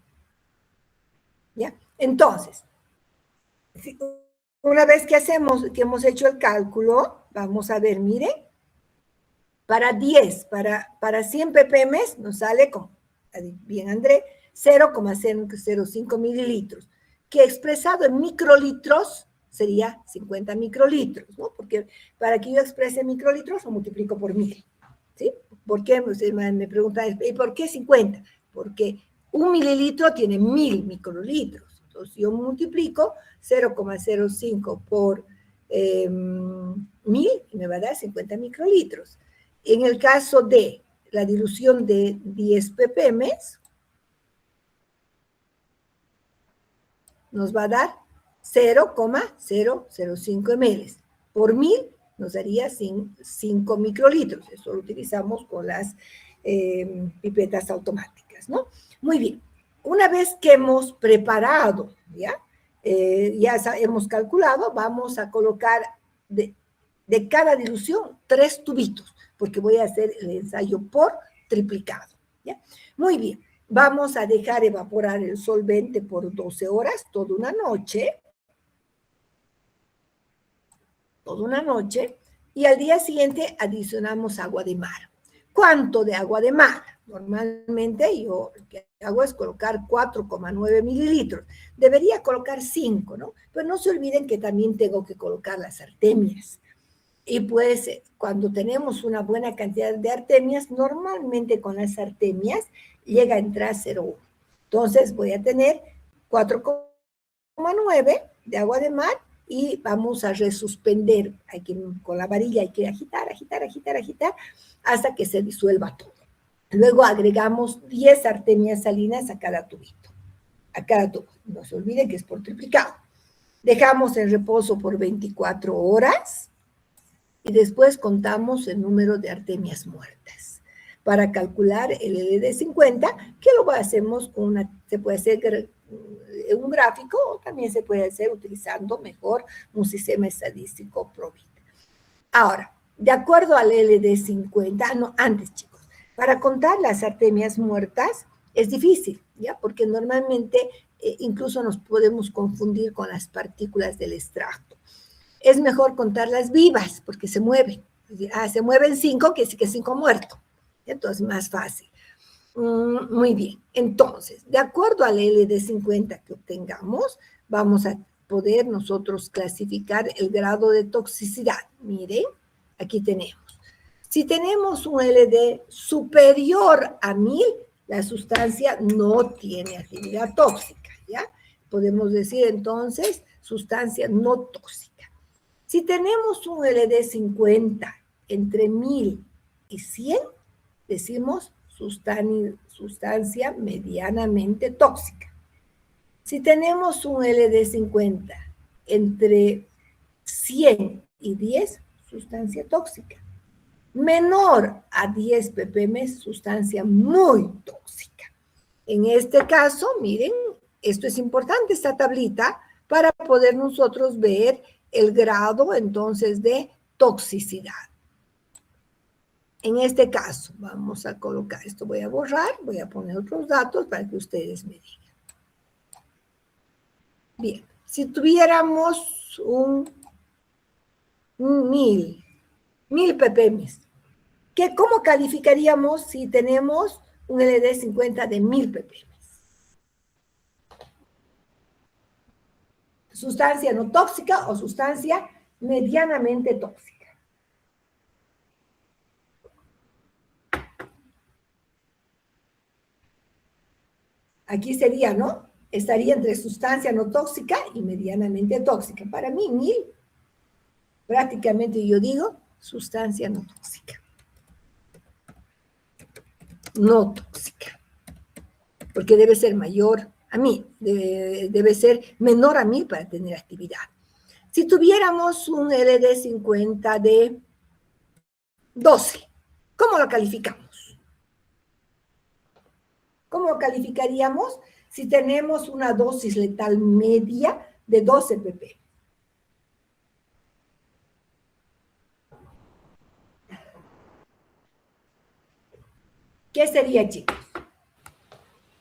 ¿Ya? Entonces, una vez que hemos hecho el cálculo, vamos a ver, miren, para 10, para 100 ppm nos sale, como bien André, 0,005 mililitros, que expresado en microlitros sería 50 microlitros, ¿no? Porque para que yo exprese microlitros lo multiplico por 1000, ¿sí? ¿Por qué? Me preguntan, ¿y por qué 50? Porque un mililitro tiene 1000 microlitros. Entonces yo multiplico 0,05 por 1000 y me va a dar 50 microlitros. En el caso de la dilución de 10 ppm, nos va a dar 0,005 ml. Por 1000 nos daría 5 microlitros. Eso lo utilizamos con las pipetas automáticas, ¿no? Muy bien. Una vez que hemos preparado, ¿ya? Hemos calculado, vamos a colocar de cada dilución 3 tubitos, porque voy a hacer el ensayo por triplicado, ¿ya? Muy bien. Vamos a dejar evaporar el solvente por 12 horas, toda una noche, y al día siguiente adicionamos agua de mar. ¿Cuánto de agua de mar? Normalmente yo lo que hago es colocar 4,9 mililitros. Debería colocar 5, ¿no? Pero no se olviden que también tengo que colocar las artemias. Y pues cuando tenemos una buena cantidad de artemias, normalmente con las artemias llega a entrar 0,1. Entonces voy a tener 4,9 de agua de mar y vamos a resuspender. Con la varilla hay que agitar hasta que se disuelva todo. Luego agregamos 10 artemias salinas a cada tubito. A cada tubo. No se olviden que es por triplicado. Dejamos en reposo por 24 horas. Y después contamos el número de artemias muertas. Para calcular el LD50, que lo hacemos con se puede hacer un gráfico o también se puede hacer utilizando mejor un sistema estadístico PROBIT. Ahora, de acuerdo al LD50, no, antes chicos, para contar las artemias muertas es difícil, ¿ya? Porque normalmente incluso nos podemos confundir con las partículas del extracto. Es mejor contarlas vivas, porque se mueven. Se mueven 5, que sí que 5 muertos. Entonces, más fácil. Muy bien. Entonces, de acuerdo al LD50 que obtengamos, vamos a poder nosotros clasificar el grado de toxicidad. Miren, aquí tenemos. Si tenemos un LD superior a 1000, la sustancia no tiene actividad tóxica, ¿ya? Podemos decir entonces sustancia no tóxica. Si tenemos un LD50 entre 1000 y 100, decimos sustancia medianamente tóxica. Si tenemos un LD50 entre 100 y 10, sustancia tóxica. Menor a 10 ppm, sustancia muy tóxica. En este caso, miren, esto es importante, esta tablita, para poder nosotros ver el grado, entonces, de toxicidad. En este caso, vamos a colocar, esto voy a borrar, voy a poner otros datos para que ustedes me digan. Bien, si tuviéramos un 1000 ppm, ¿cómo calificaríamos si tenemos un LD50 de 1000 ppm? ¿Sustancia no tóxica o sustancia medianamente tóxica? Aquí sería, ¿no? Estaría entre sustancia no tóxica y medianamente tóxica. Para mí, 1000, prácticamente yo digo sustancia no tóxica. No tóxica. Porque debe ser mayor a 1000, debe ser menor a 1000 para tener actividad. Si tuviéramos un LD50 de 12, ¿cómo lo calificamos? ¿Cómo lo calificaríamos si tenemos una dosis letal media de 12 ppm? ¿Qué sería, chicos?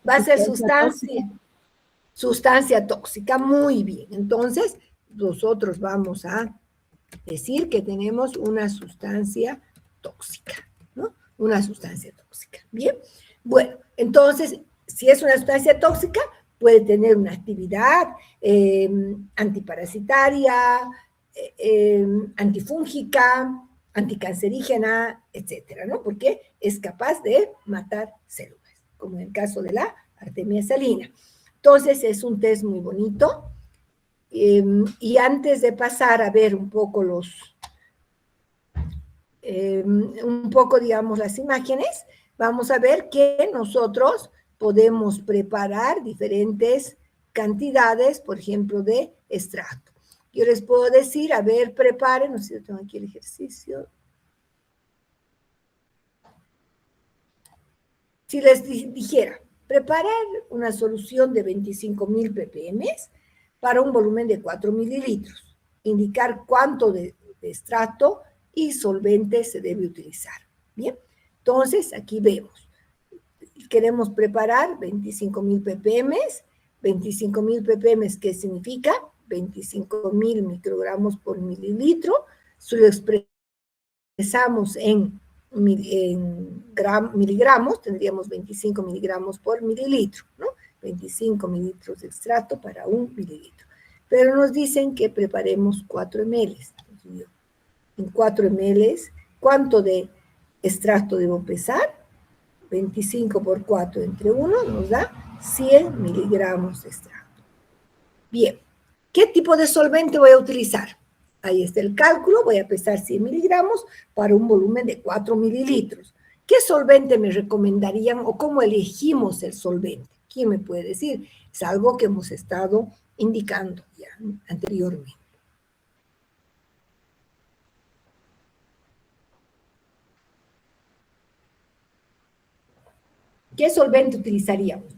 Va a ser sustancia tóxica. Muy bien. Entonces, nosotros vamos a decir que tenemos una sustancia tóxica, ¿no? Una sustancia tóxica. Bien. Bueno, entonces, si es una sustancia tóxica, puede tener una actividad antiparasitaria, antifúngica, anticancerígena, etcétera, ¿no? Porque es capaz de matar células, como en el caso de la artemia salina. Entonces, es un test muy bonito. Y antes de pasar a ver un poco digamos, las imágenes, vamos a ver que nosotros podemos preparar diferentes cantidades, por ejemplo, de extracto. Yo les puedo decir, a ver, preparen, no sé si yo tengo aquí el ejercicio. Si les dijera, preparar una solución de 25.000 ppm para un volumen de 4 mililitros, indicar cuánto de extracto y solvente se debe utilizar. Bien, entonces aquí vemos, queremos preparar 25.000 ppm, 25.000 ppm, ¿qué significa? 25.000 microgramos por mililitro, si lo expresamos en miligramos, tendríamos 25 miligramos por mililitro, ¿no? 25 mililitros de extracto para 1 mililitro. Pero nos dicen que preparemos 4 ml. En 4 ml, ¿cuánto de extracto debo pesar? 25 por 4 entre 1 nos da 100 miligramos de extracto. Bien, ¿qué tipo de solvente voy a utilizar? Ahí está el cálculo, voy a pesar 100 miligramos para un volumen de 4 mililitros. ¿Qué solvente me recomendarían o cómo elegimos el solvente? ¿Quién me puede decir? Es algo que hemos estado indicando ya anteriormente. ¿Qué solvente utilizaríamos?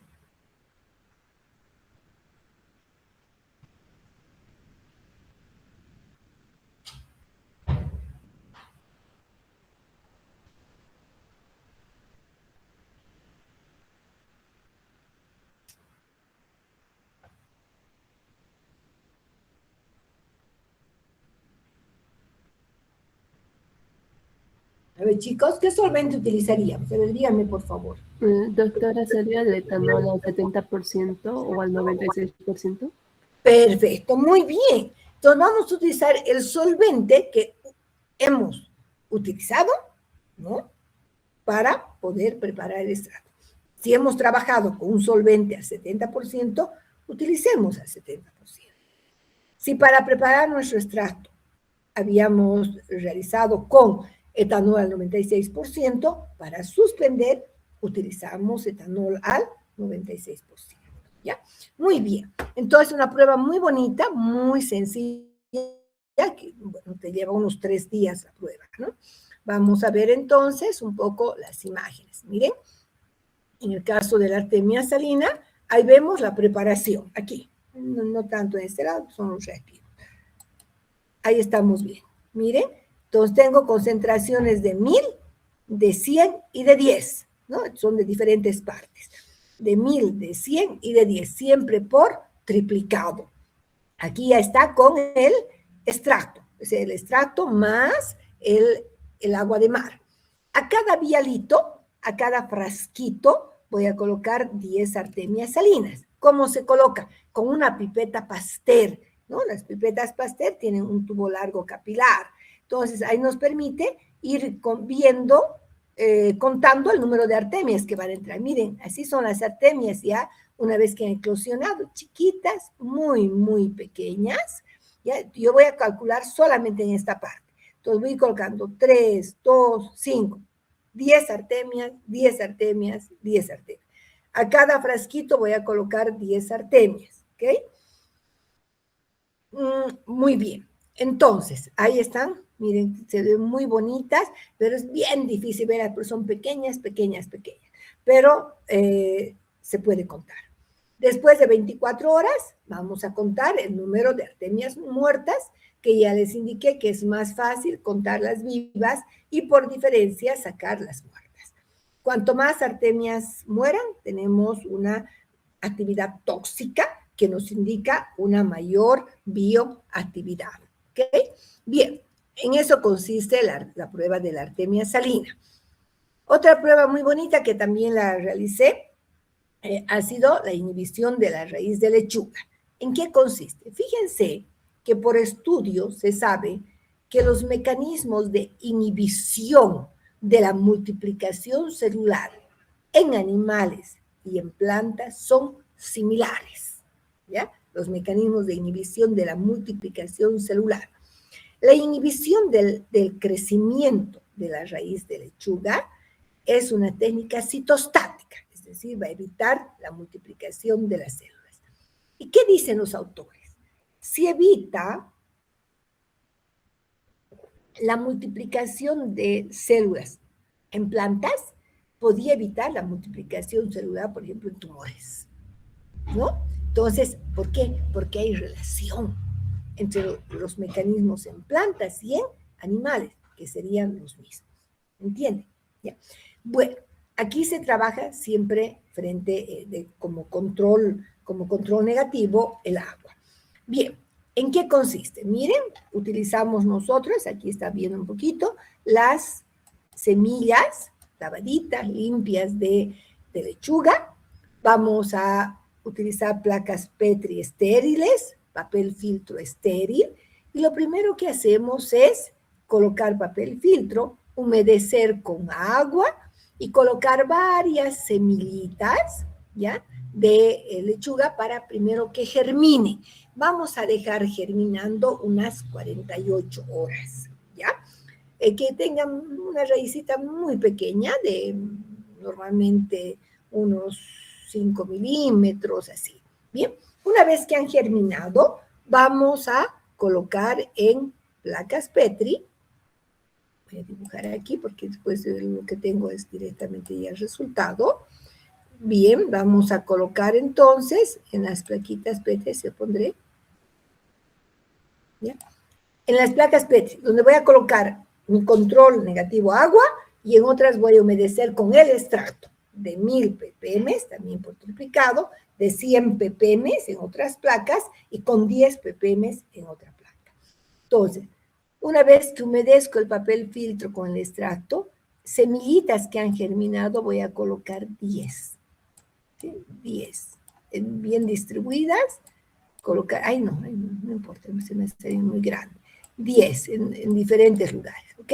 A ver, chicos, ¿qué solvente utilizaríamos? A ver, díganme, por favor. Doctora, ¿sería el etanol al 70% o al 96%? Perfecto, muy bien. Entonces vamos a utilizar el solvente que hemos utilizado, ¿no? Para poder preparar el extracto. Si hemos trabajado con un solvente al 70%, utilicemos al 70%. Si para preparar nuestro extracto habíamos realizado con etanol al 96%, para suspender utilizamos etanol al 96%. ¿Ya? Muy bien. Entonces, una prueba muy bonita, muy sencilla, que bueno, te lleva unos 3 días la prueba, ¿no? Vamos a ver entonces un poco las imágenes. Miren, en el caso de la artemia salina, ahí vemos la preparación, aquí. No tanto en este lado, son los reactivos. Ahí estamos bien. Miren, entonces tengo concentraciones de 1000, de 100 y de 10, ¿no? Son de diferentes partes. De 1000, de 100 y de 10, siempre por triplicado. Aquí ya está con el extracto, es el extracto más el agua de mar. A cada vialito, a cada frasquito, voy a colocar 10 artemias salinas. ¿Cómo se coloca? Con una pipeta Pasteur, ¿no? Las pipetas Pasteur tienen un tubo largo capilar. Entonces, ahí nos permite ir viendo, contando el número de artemias que van a entrar. Miren, así son las artemias ya, una vez que han eclosionado, chiquitas, muy, muy pequeñas. ¿Ya? Yo voy a calcular solamente en esta parte. Entonces voy colocando 3, 2, 5, 10 artemias, 10 artemias, 10 artemias. A cada frasquito voy a colocar 10 artemias, ¿ok? Muy bien. Entonces, ahí están. Miren, se ven muy bonitas, pero es bien difícil verlas, porque son pequeñas, pequeñas, pequeñas. Pero se puede contar. Después de 24 horas, vamos a contar el número de artemias muertas, que ya les indiqué que es más fácil contar las vivas y por diferencia sacar las muertas. Cuanto más artemias mueran, tenemos una actividad tóxica que nos indica una mayor bioactividad. ¿Ok? Bien, en eso consiste la prueba de la artemia salina. Otra prueba muy bonita que también la realicé ha sido la inhibición de la raíz de lechuga. ¿En qué consiste? Fíjense que por estudio se sabe que los mecanismos de inhibición de la multiplicación celular en animales y en plantas son similares, ¿ya? Los mecanismos de inhibición de la multiplicación celular. La inhibición del crecimiento de la raíz de lechuga es una técnica citostática, es decir, va a evitar la multiplicación de las células. ¿Y qué dicen los autores? Si evita la multiplicación de células en plantas, podía evitar la multiplicación celular, por ejemplo, en tumores, ¿no? Entonces, ¿por qué? Porque hay relación entre los mecanismos en plantas y en animales, que serían los mismos. ¿Entienden? ¿Ya? Bueno, aquí se trabaja siempre frente como control negativo el agua. Bien, ¿en qué consiste? Miren, utilizamos nosotros, aquí está viendo un poquito, las semillas lavaditas, limpias de lechuga. Vamos a utilizar placas Petri estériles, papel filtro estéril, y lo primero que hacemos es colocar papel filtro, humedecer con agua y colocar varias semillitas, ¿ya?, de lechuga para primero que germine. Vamos a dejar germinando unas 48 horas, ¿ya? Que tengan una raícita muy pequeña, de normalmente unos 5 milímetros, así. Bien, una vez que han germinado, vamos a colocar en placas Petri. Voy a dibujar aquí porque después lo que tengo es directamente ya el resultado. Bien, vamos a colocar entonces en las plaquitas Petri, se pondré. ¿Ya? En las placas Petri, donde voy a colocar mi control negativo agua y en otras voy a humedecer con el extracto de 1000 ppm, también por triplicado, de 100 ppm en otras placas y con 10 ppm en otra placa. Entonces, una vez que humedezco el papel filtro con el extracto, semillitas que han germinado voy a colocar 10. ¿Sí? 10. Bien distribuidas, colocar, no importa, se me está yendo muy grande. 10 en diferentes lugares, ¿ok?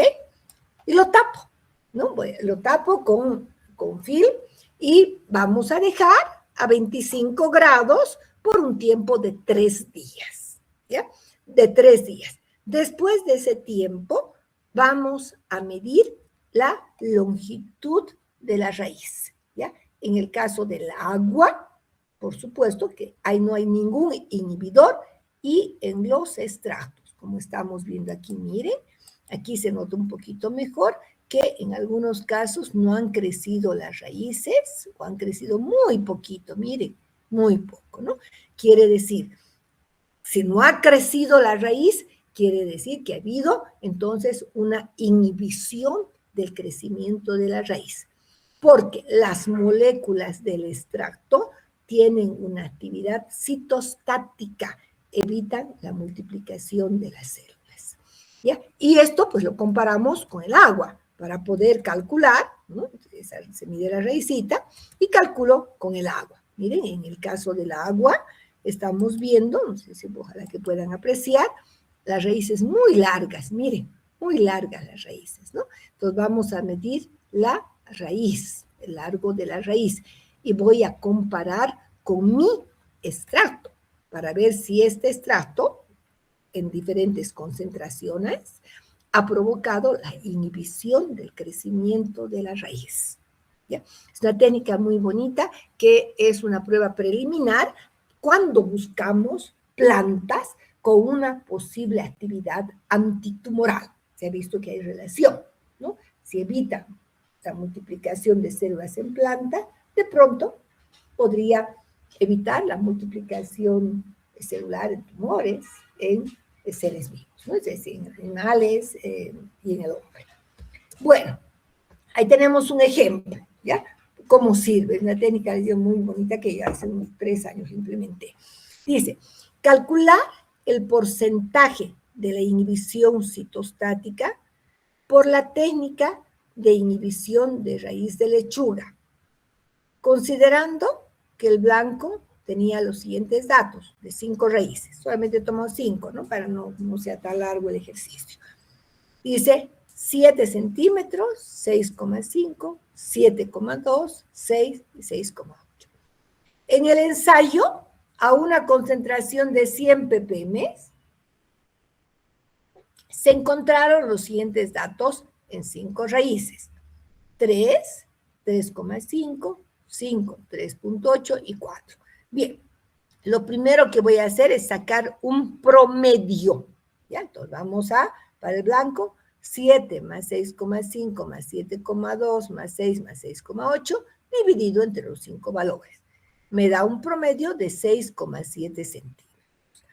Y lo tapo, ¿no? Lo tapo con film y vamos a dejar a 25 grados por un tiempo de 3 días, ¿ya? De 3 días. Después de ese tiempo, vamos a medir la longitud de la raíz, ¿ya? En el caso del agua, por supuesto que ahí no hay ningún inhibidor, y en los extractos, como estamos viendo aquí, miren, Aquí se nota un poquito mejor que en algunos casos no han crecido las raíces o han crecido muy poquito, miren, muy poco, ¿no? Quiere decir, si no ha crecido la raíz, quiere decir que ha habido entonces una inhibición del crecimiento de la raíz, porque las moléculas del extracto tienen una actividad citostática, evitan la multiplicación de las células, ¿ya? Y esto pues lo comparamos con el agua, para poder calcular, ¿no? Se mide la raicita y calculo con el agua. Miren, en el caso del agua, estamos viendo, no sé si ojalá que puedan apreciar, las raíces muy largas, miren, muy largas las raíces, ¿no? Entonces vamos a medir la raíz, el largo de la raíz, y voy a comparar con mi extracto, para ver si este extracto, en diferentes concentraciones, ha provocado la inhibición del crecimiento de la raíz. ¿Ya? Es una técnica muy bonita que es una prueba preliminar cuando buscamos plantas con una posible actividad antitumoral. Se ha visto que hay relación, ¿no? Si evitan la multiplicación de células en planta, de pronto podría evitar la multiplicación celular en tumores, en seres vivos, ¿no? Es decir, en animales y en el hombre. Bueno, ahí tenemos un ejemplo, ¿ya? ¿Cómo sirve? Una técnica muy bonita que ya hace unos 3 años implementé. Dice, calcular el porcentaje de la inhibición citostática por la técnica de inhibición de raíz de lechuga, considerando que el blanco tenía los siguientes datos, de 5 raíces. Solamente tomo 5, ¿no? Para no sea tan largo el ejercicio. Dice 7 centímetros, 6,5, 7,2, 6 y 6,8. En el ensayo, a una concentración de 100 ppm, se encontraron los siguientes datos en 5 raíces. 3, 3,5, 5, 3,8 y 4. Bien, lo primero que voy a hacer es sacar un promedio. ¿Ya? Entonces vamos para el blanco, 7 más 6,5 más 7,2 más 6 más 6,8 dividido entre los 5 valores. Me da un promedio de 6,7 centímetros.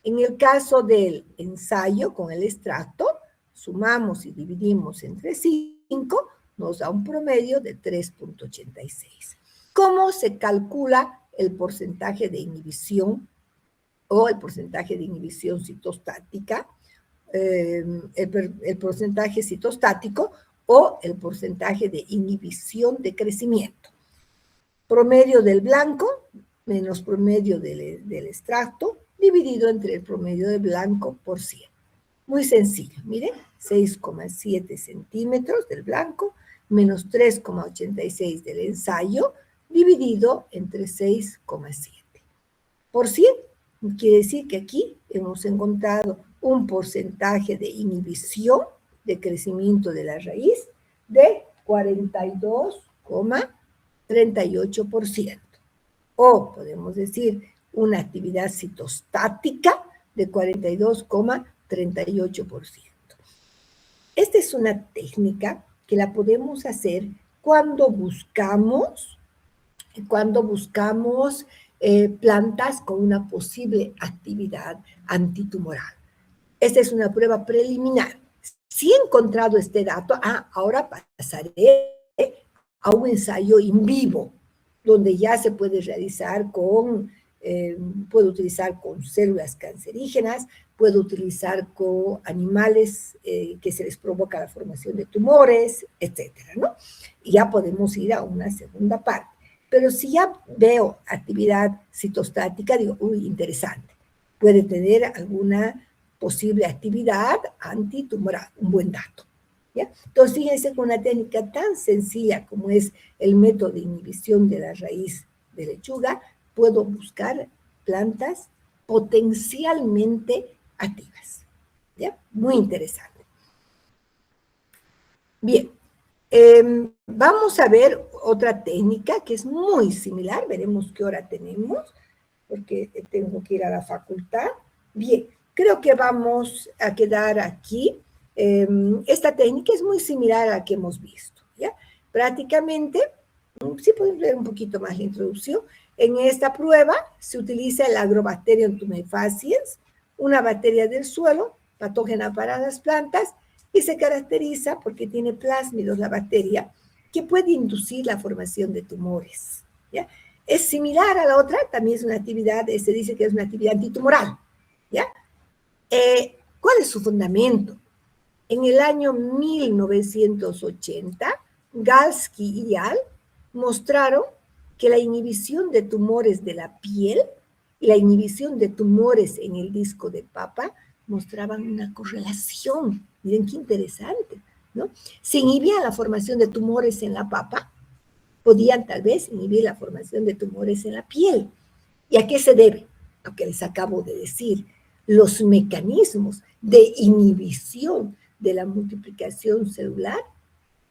En el caso del ensayo con el extracto, sumamos y dividimos entre 5, nos da un promedio de 3,86. ¿Cómo se calcula el porcentaje de inhibición o el porcentaje de inhibición citostática, el porcentaje citostático o el porcentaje de inhibición de crecimiento? Promedio del blanco menos promedio del extracto dividido entre el promedio del blanco por 100. Muy sencillo, miren, 6,7 centímetros del blanco menos 3,86 del ensayo dividido entre 6,7. Por 100, quiere decir que aquí hemos encontrado un porcentaje de inhibición de crecimiento de la raíz de 42,38%. O podemos decir una actividad citostática de 42,38%. Esta es una técnica que la podemos hacer cuando buscamos plantas con una posible actividad antitumoral. Esta es una prueba preliminar. Si he encontrado este dato, ahora pasaré a un ensayo in vivo, donde ya se puede realizar puedo utilizar con células cancerígenas, puedo utilizar con animales que se les provoca la formación de tumores, etcétera, ¿no? Y ya podemos ir a una segunda parte. Pero si ya veo actividad citostática, digo, uy, interesante, puede tener alguna posible actividad antitumoral, un buen dato. ¿Ya? Entonces, fíjense, con una técnica tan sencilla como es el método de inhibición de la raíz de lechuga, puedo buscar plantas potencialmente activas. ¿Ya? Muy interesante. Bien, vamos a ver otra técnica que es muy similar. Veremos qué hora tenemos, porque tengo que ir a la facultad. Bien, creo que vamos a quedar aquí esta técnica es muy similar a la que hemos visto, ¿ya? Prácticamente, si podemos ver un poquito más la introducción, en esta prueba se utiliza el Agrobacterium tumefaciens, una bacteria del suelo, patógena para las plantas, y se caracteriza porque tiene plásmidos la bacteria, que puede inducir la formación de tumores, ¿ya? Es similar a la otra, también es una actividad, se dice que es una actividad antitumoral, ¿ya? ¿Cuál es su fundamento? En el año 1980, Galsky y al. mostraron que la inhibición de tumores de la piel y la inhibición de tumores en el disco de papa mostraban una correlación. Miren qué interesante, ¿no? Se inhibía la formación de tumores en la papa, podían tal vez inhibir la formación de tumores en la piel. ¿Y a qué se debe? Lo que les acabo de decir. Los mecanismos de inhibición de la multiplicación celular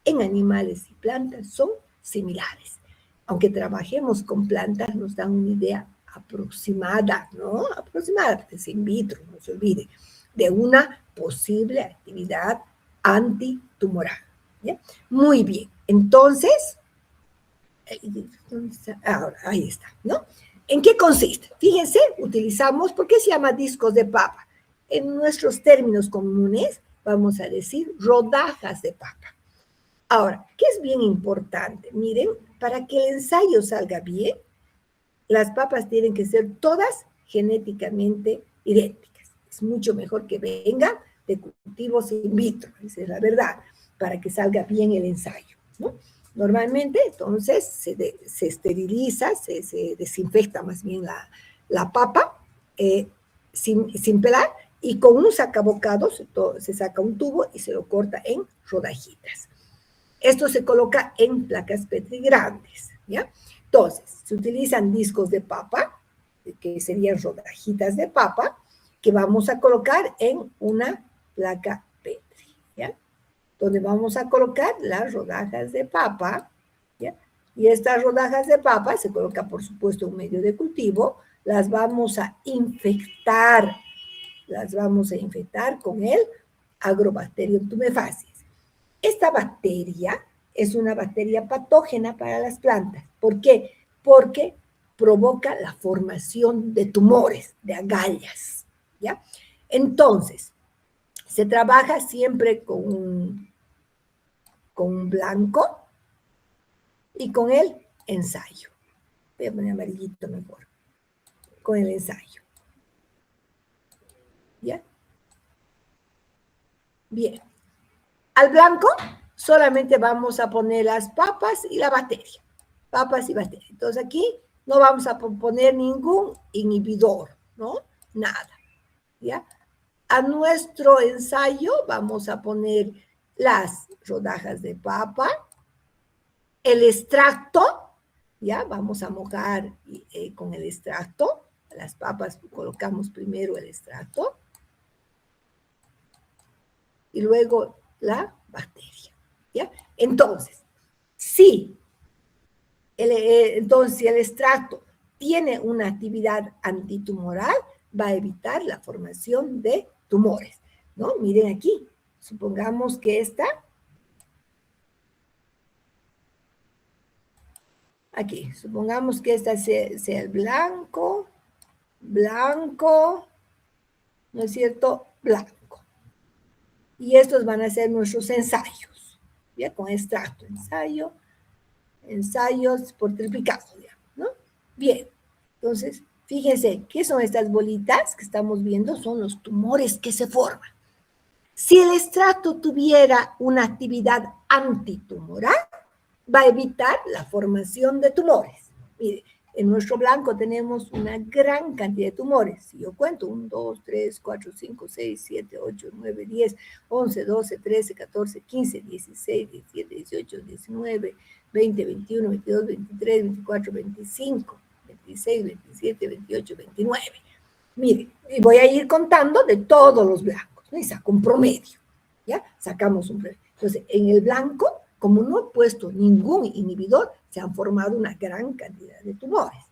en animales y plantas son similares. Aunque trabajemos con plantas, nos dan una idea aproximada, ¿no? Aproximada, es in vitro, no se olvide, de una posible actividad antitumoral, ¿ya? Muy bien, entonces, ahora, ahí está, ¿no? ¿En qué consiste? Fíjense, utilizamos, ¿por qué se llama discos de papa? En nuestros términos comunes, vamos a decir rodajas de papa. Ahora, ¿qué es bien importante? Miren, para que el ensayo salga bien, las papas tienen que ser todas genéticamente idénticas. Es mucho mejor que vengan de cultivos in vitro, esa es la verdad, para que salga bien el ensayo, ¿no? Normalmente, entonces, se esteriliza, se desinfecta más bien la papa sin pelar, y con un sacabocado se saca un tubo y se lo corta en rodajitas. Esto se coloca en placas Petri grandes, ¿ya? Entonces, se utilizan discos de papa, que serían rodajitas de papa, que vamos a colocar en una placa Petri, ¿ya? Donde vamos a colocar las rodajas de papa, ¿ya? Y estas rodajas de papa se coloca, por supuesto, un medio de cultivo, las vamos a infectar con el Agrobacterium tumefaciens. Esta bacteria es una bacteria patógena para las plantas. ¿Por qué? Porque provoca la formación de tumores, de agallas, ¿ya? Entonces, se trabaja siempre con un blanco y con el ensayo. Voy a poner amarillito mejor. Con el ensayo. ¿Ya? Bien. Al blanco solamente vamos a poner las papas y la bacteria. Papas y bacteria. Entonces aquí no vamos a poner ningún inhibidor, ¿no? Nada. ¿Ya? A nuestro ensayo vamos a poner las rodajas de papa, el extracto, ¿ya? Vamos a mojar con el extracto. Las papas colocamos primero el extracto y luego la bacteria, ¿ya? Entonces, si el extracto tiene una actividad antitumoral, va a evitar la formación de tumores, ¿no? Miren aquí, supongamos que esta, aquí, supongamos que esta sea el blanco, ¿no es cierto? Blanco. Y estos van a ser nuestros ensayos, ¿ya? Con extracto, ensayos por triplicado, ¿no? Bien, entonces, fíjense, ¿qué son estas bolitas que estamos viendo? Son los tumores que se forman. Si el extracto tuviera una actividad antitumoral, va a evitar la formación de tumores. Mire, en nuestro blanco tenemos una gran cantidad de tumores. Si yo cuento, 1, 2, 3, 4, 5, 6, 7, 8, 9, 10, 11, 12, 13, 14, 15, 16, 17, 18, 19, 20, 21, 22, 23, 24, 25, 26, 27, 28, 29. Mire, y voy a ir contando de todos los blancos, ¿no? Y saco un promedio, ¿ya? Sacamos un promedio. Entonces, en el blanco, como no he puesto ningún inhibidor, se han formado una gran cantidad de tumores.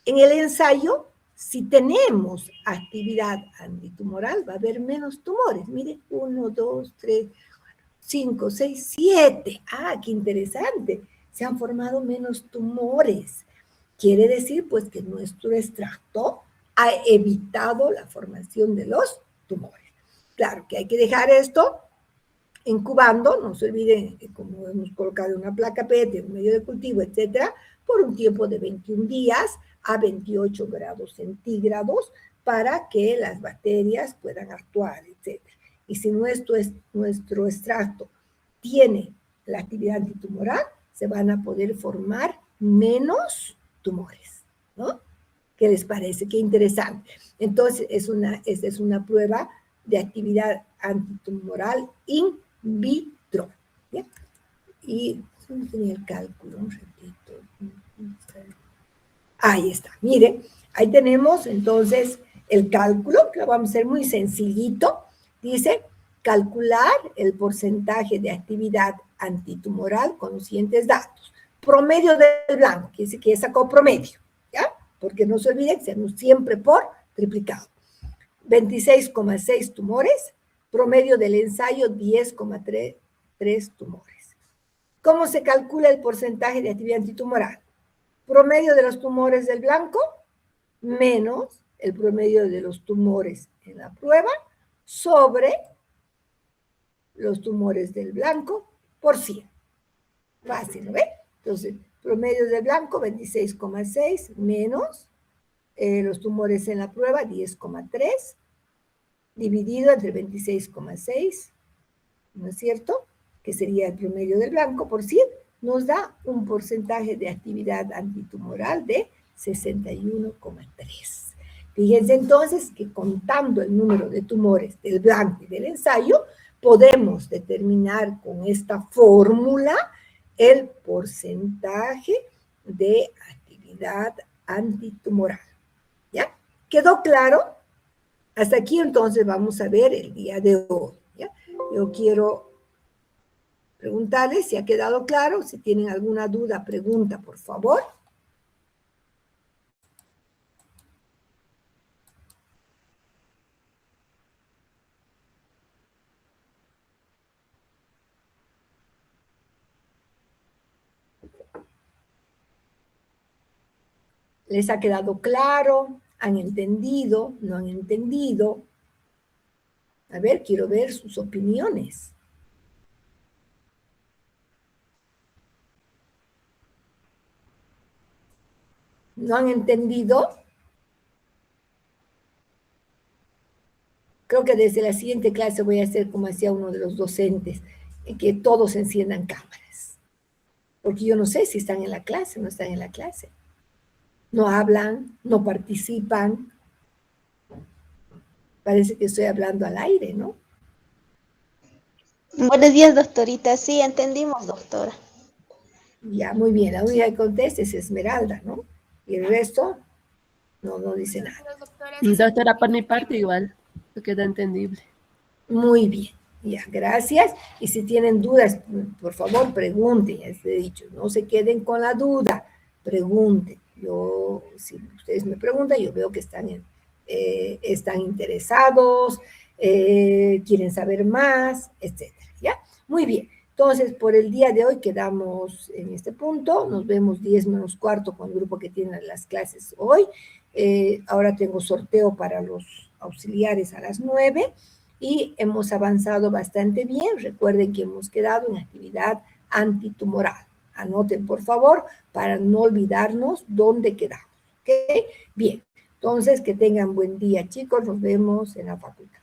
En el ensayo si tenemos actividad antitumoral, va a haber menos tumores. Miren, 1, 2, 3, 5, 6, 7. Ah, qué interesante. Se han formado menos tumores. Quiere decir, pues, que nuestro extracto ha evitado la formación de los tumores. Claro que hay que dejar esto incubando, no se olviden, como hemos colocado una placa PET, un medio de cultivo, etcétera, por un tiempo de 21 días a 28 grados centígrados para que las bacterias puedan actuar, etcétera. Y si nuestro extracto tiene la actividad antitumoral, se van a poder formar menos tumores, ¿no? ¿Qué les parece? Qué interesante. Entonces, esta es una prueba de actividad antitumoral in vitro. ¿Bien? Y ¿dónde tenía el cálculo? Un ratito. Ahí está. Miren, ahí tenemos entonces el cálculo, que lo vamos a hacer muy sencillito. Dice, calcular el porcentaje de actividad antitumoral con los siguientes datos. Promedio del blanco, que dice que sacó promedio, ¿ya? Porque no se olviden, hacemos siempre por triplicado. 26,6 tumores, promedio del ensayo 10,3 tumores. ¿Cómo se calcula el porcentaje de actividad antitumoral? Promedio de los tumores del blanco menos el promedio de los tumores en la prueba sobre los tumores del blanco por 100. Fácil, ¿no ve? Entonces, promedio del blanco 26,6 menos los tumores en la prueba 10,3 dividido entre 26,6, ¿no es cierto? Que sería el promedio del blanco por 100, nos da un porcentaje de actividad antitumoral de 61,3. Fíjense entonces que contando el número de tumores del blanco y del ensayo, podemos determinar con esta fórmula el porcentaje de actividad antitumoral. ¿Ya? ¿Quedó claro? Hasta aquí entonces vamos a ver el día de hoy. ¿Ya? Yo quiero preguntarles si ha quedado claro, si tienen alguna duda, pregunta, por favor. ¿Les ha quedado claro? ¿Han entendido? ¿No han entendido? A ver, quiero ver sus opiniones. ¿No han entendido? Creo que desde la siguiente clase voy a hacer como hacía uno de los docentes, en que todos enciendan cámaras. Porque yo no sé si están en la clase o no están en la clase. No hablan, no participan. Parece que estoy hablando al aire, ¿no? Buenos días, doctorita. Sí, entendimos, doctora. Ya, muy bien. La única que contesta es Esmeralda, ¿no? Y el resto no dice nada. Doctora, por mi parte igual, me queda entendible. Muy bien. Ya, gracias. Y si tienen dudas, por favor, pregunten. Ya les he dicho, no se queden con la duda. Pregunten. Yo, si ustedes me preguntan, yo veo que están interesados, quieren saber más, etcétera. ¿Ya? Muy bien. Entonces, por el día de hoy quedamos en este punto. Nos vemos 10 menos cuarto con el grupo que tiene las clases hoy. Ahora tengo sorteo para los auxiliares a las 9 y hemos avanzado bastante bien. Recuerden que hemos quedado en actividad antitumoral. Anoten, por favor, para no olvidarnos dónde quedamos. ¿Ok? Bien. Entonces, que tengan buen día, chicos. Nos vemos en la facultad.